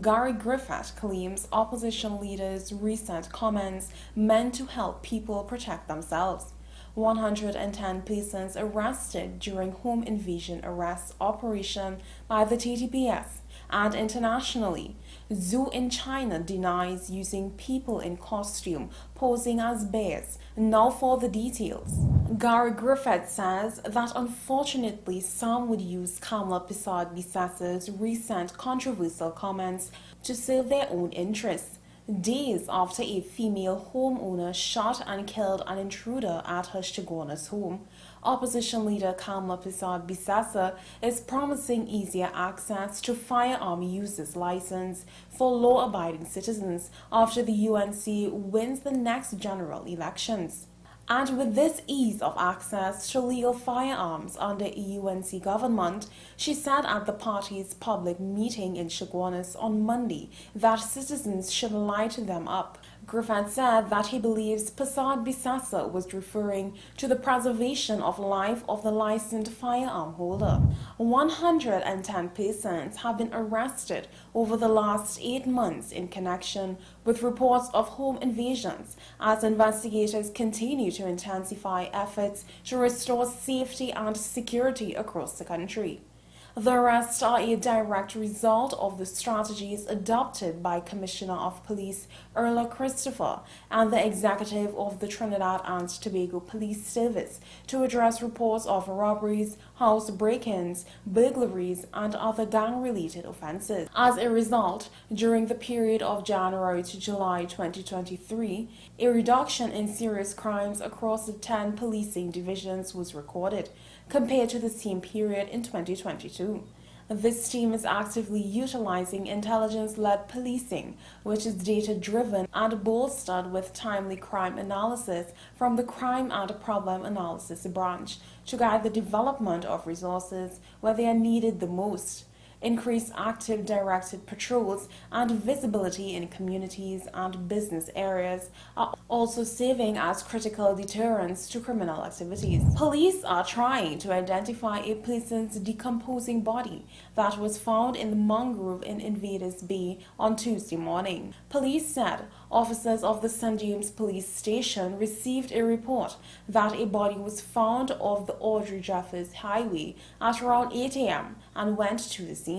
Gary Griffith claims opposition leaders' recent comments meant to help people protect themselves. 110 persons arrested during home invasion arrest operation by the TTPS. And internationally, zoo in China denies using people in costume posing as bears. Now for the details. Gary Griffith says that unfortunately some would use Kamala Persad-Bissessa's recent controversial comments to serve their own interests. Days after a female homeowner shot and killed an intruder at her Chaguanas home, opposition leader Kamala Persad-Bissessa is promising easier access to firearm users license for law-abiding citizens after the UNC wins the next general elections. And with this ease of access to legal firearms under a UNC government, she said at the party's public meeting in Chaguanas on Monday that citizens should light them up. Griffith said that he believes Persad-Bissessa was referring to the preservation of life of the licensed firearm holder. 110 persons have been arrested over the last 8 months in connection with reports of home invasions as investigators continue to intensify efforts to restore safety and security across the country. The arrests are a direct result of the strategies adopted by Commissioner of Police Erla Christopher and the executive of the Trinidad and Tobago Police Service to address reports of robberies, house break-ins, burglaries, and other gang-related offences. As a result, during the period of January to July 2023, a reduction in serious crimes across the 10 policing divisions was recorded, compared to the same period in 2022. This team is actively utilizing intelligence-led policing, which is data-driven and bolstered with timely crime analysis from the Crime and Problem Analysis branch to guide the development of resources where they are needed the most. Increased active directed patrols and visibility in communities and business areas are also serving as critical deterrents to criminal activities. Police are trying to identify a person's decomposing body that was found in the mangrove in Invaders Bay on Tuesday morning. Police said officers of the St. James Police Station received a report that a body was found off the Audrey Jeffers Highway at around 8 a.m. and went to the scene.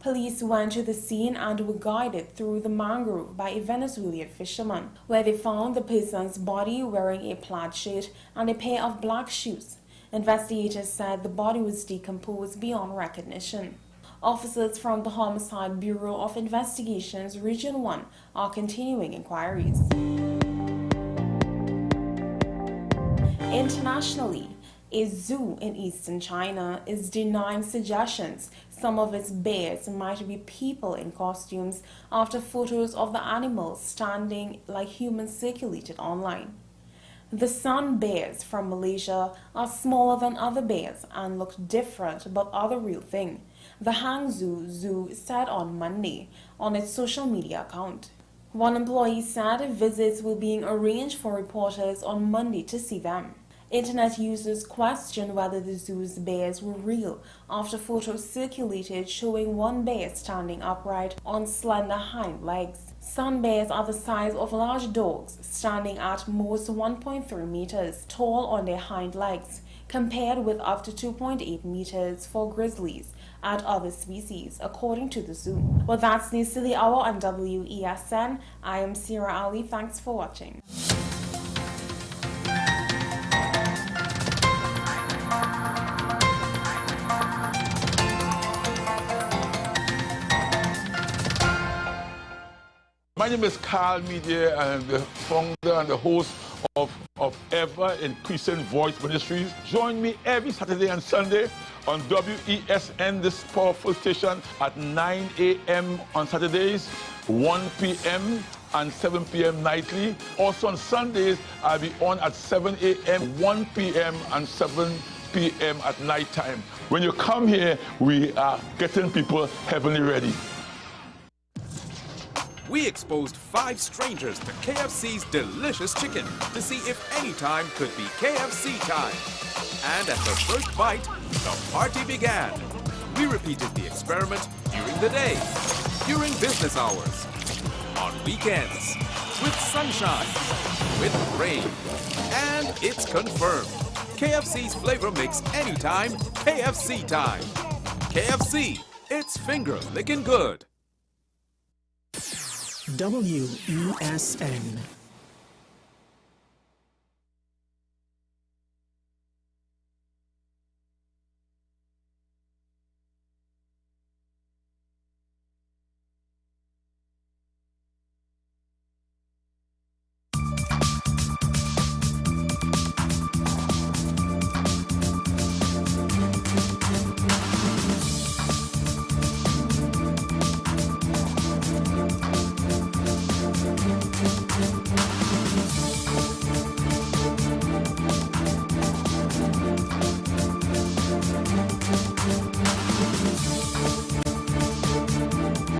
Police went to the scene and were guided through the mangrove by a Venezuelan fisherman, where they found the person's body wearing a plaid shirt and a pair of black shoes. Investigators said the body was decomposed beyond recognition. Officers from the Homicide Bureau of Investigations Region 1 are continuing inquiries. Internationally, a zoo in eastern China is denying suggestions some of its bears might be people in costumes after photos of the animals standing like humans circulated online. The sun bears from Malaysia are smaller than other bears and look different but are the real thing, the Hangzhou Zoo said on Monday on its social media account. One employee said visits were being arranged for reporters on Monday to see them. Internet users questioned whether the zoo's bears were real after photos circulated showing one bear standing upright on slender hind legs. Sun bears are the size of large dogs, standing at most 1.3 meters tall on their hind legs, compared with up to 2.8 meters for grizzlies and other species, according to the zoo. Well, that's News to the Hour on WESN. I am Sira Ali. Thanks for watching. My name is Carl Media. I'm the founder and the host of Ever Increasing Voice Ministries. Join me every Saturday and Sunday on WESN, this powerful station, at 9 a.m. on Saturdays, 1 p.m. and 7 p.m. nightly. Also on Sundays, I'll be on at 7 a.m., 1 p.m. and 7 p.m. at night time. When you come here, we are getting people heavenly ready. We exposed 5 strangers to KFC's delicious chicken to see if any time could be KFC time. And at the first bite, the party began. We repeated the experiment during the day, during business hours, on weekends, with sunshine, with rain. And it's confirmed. KFC's flavor makes anytime KFC time. KFC, it's finger licking good. WESN.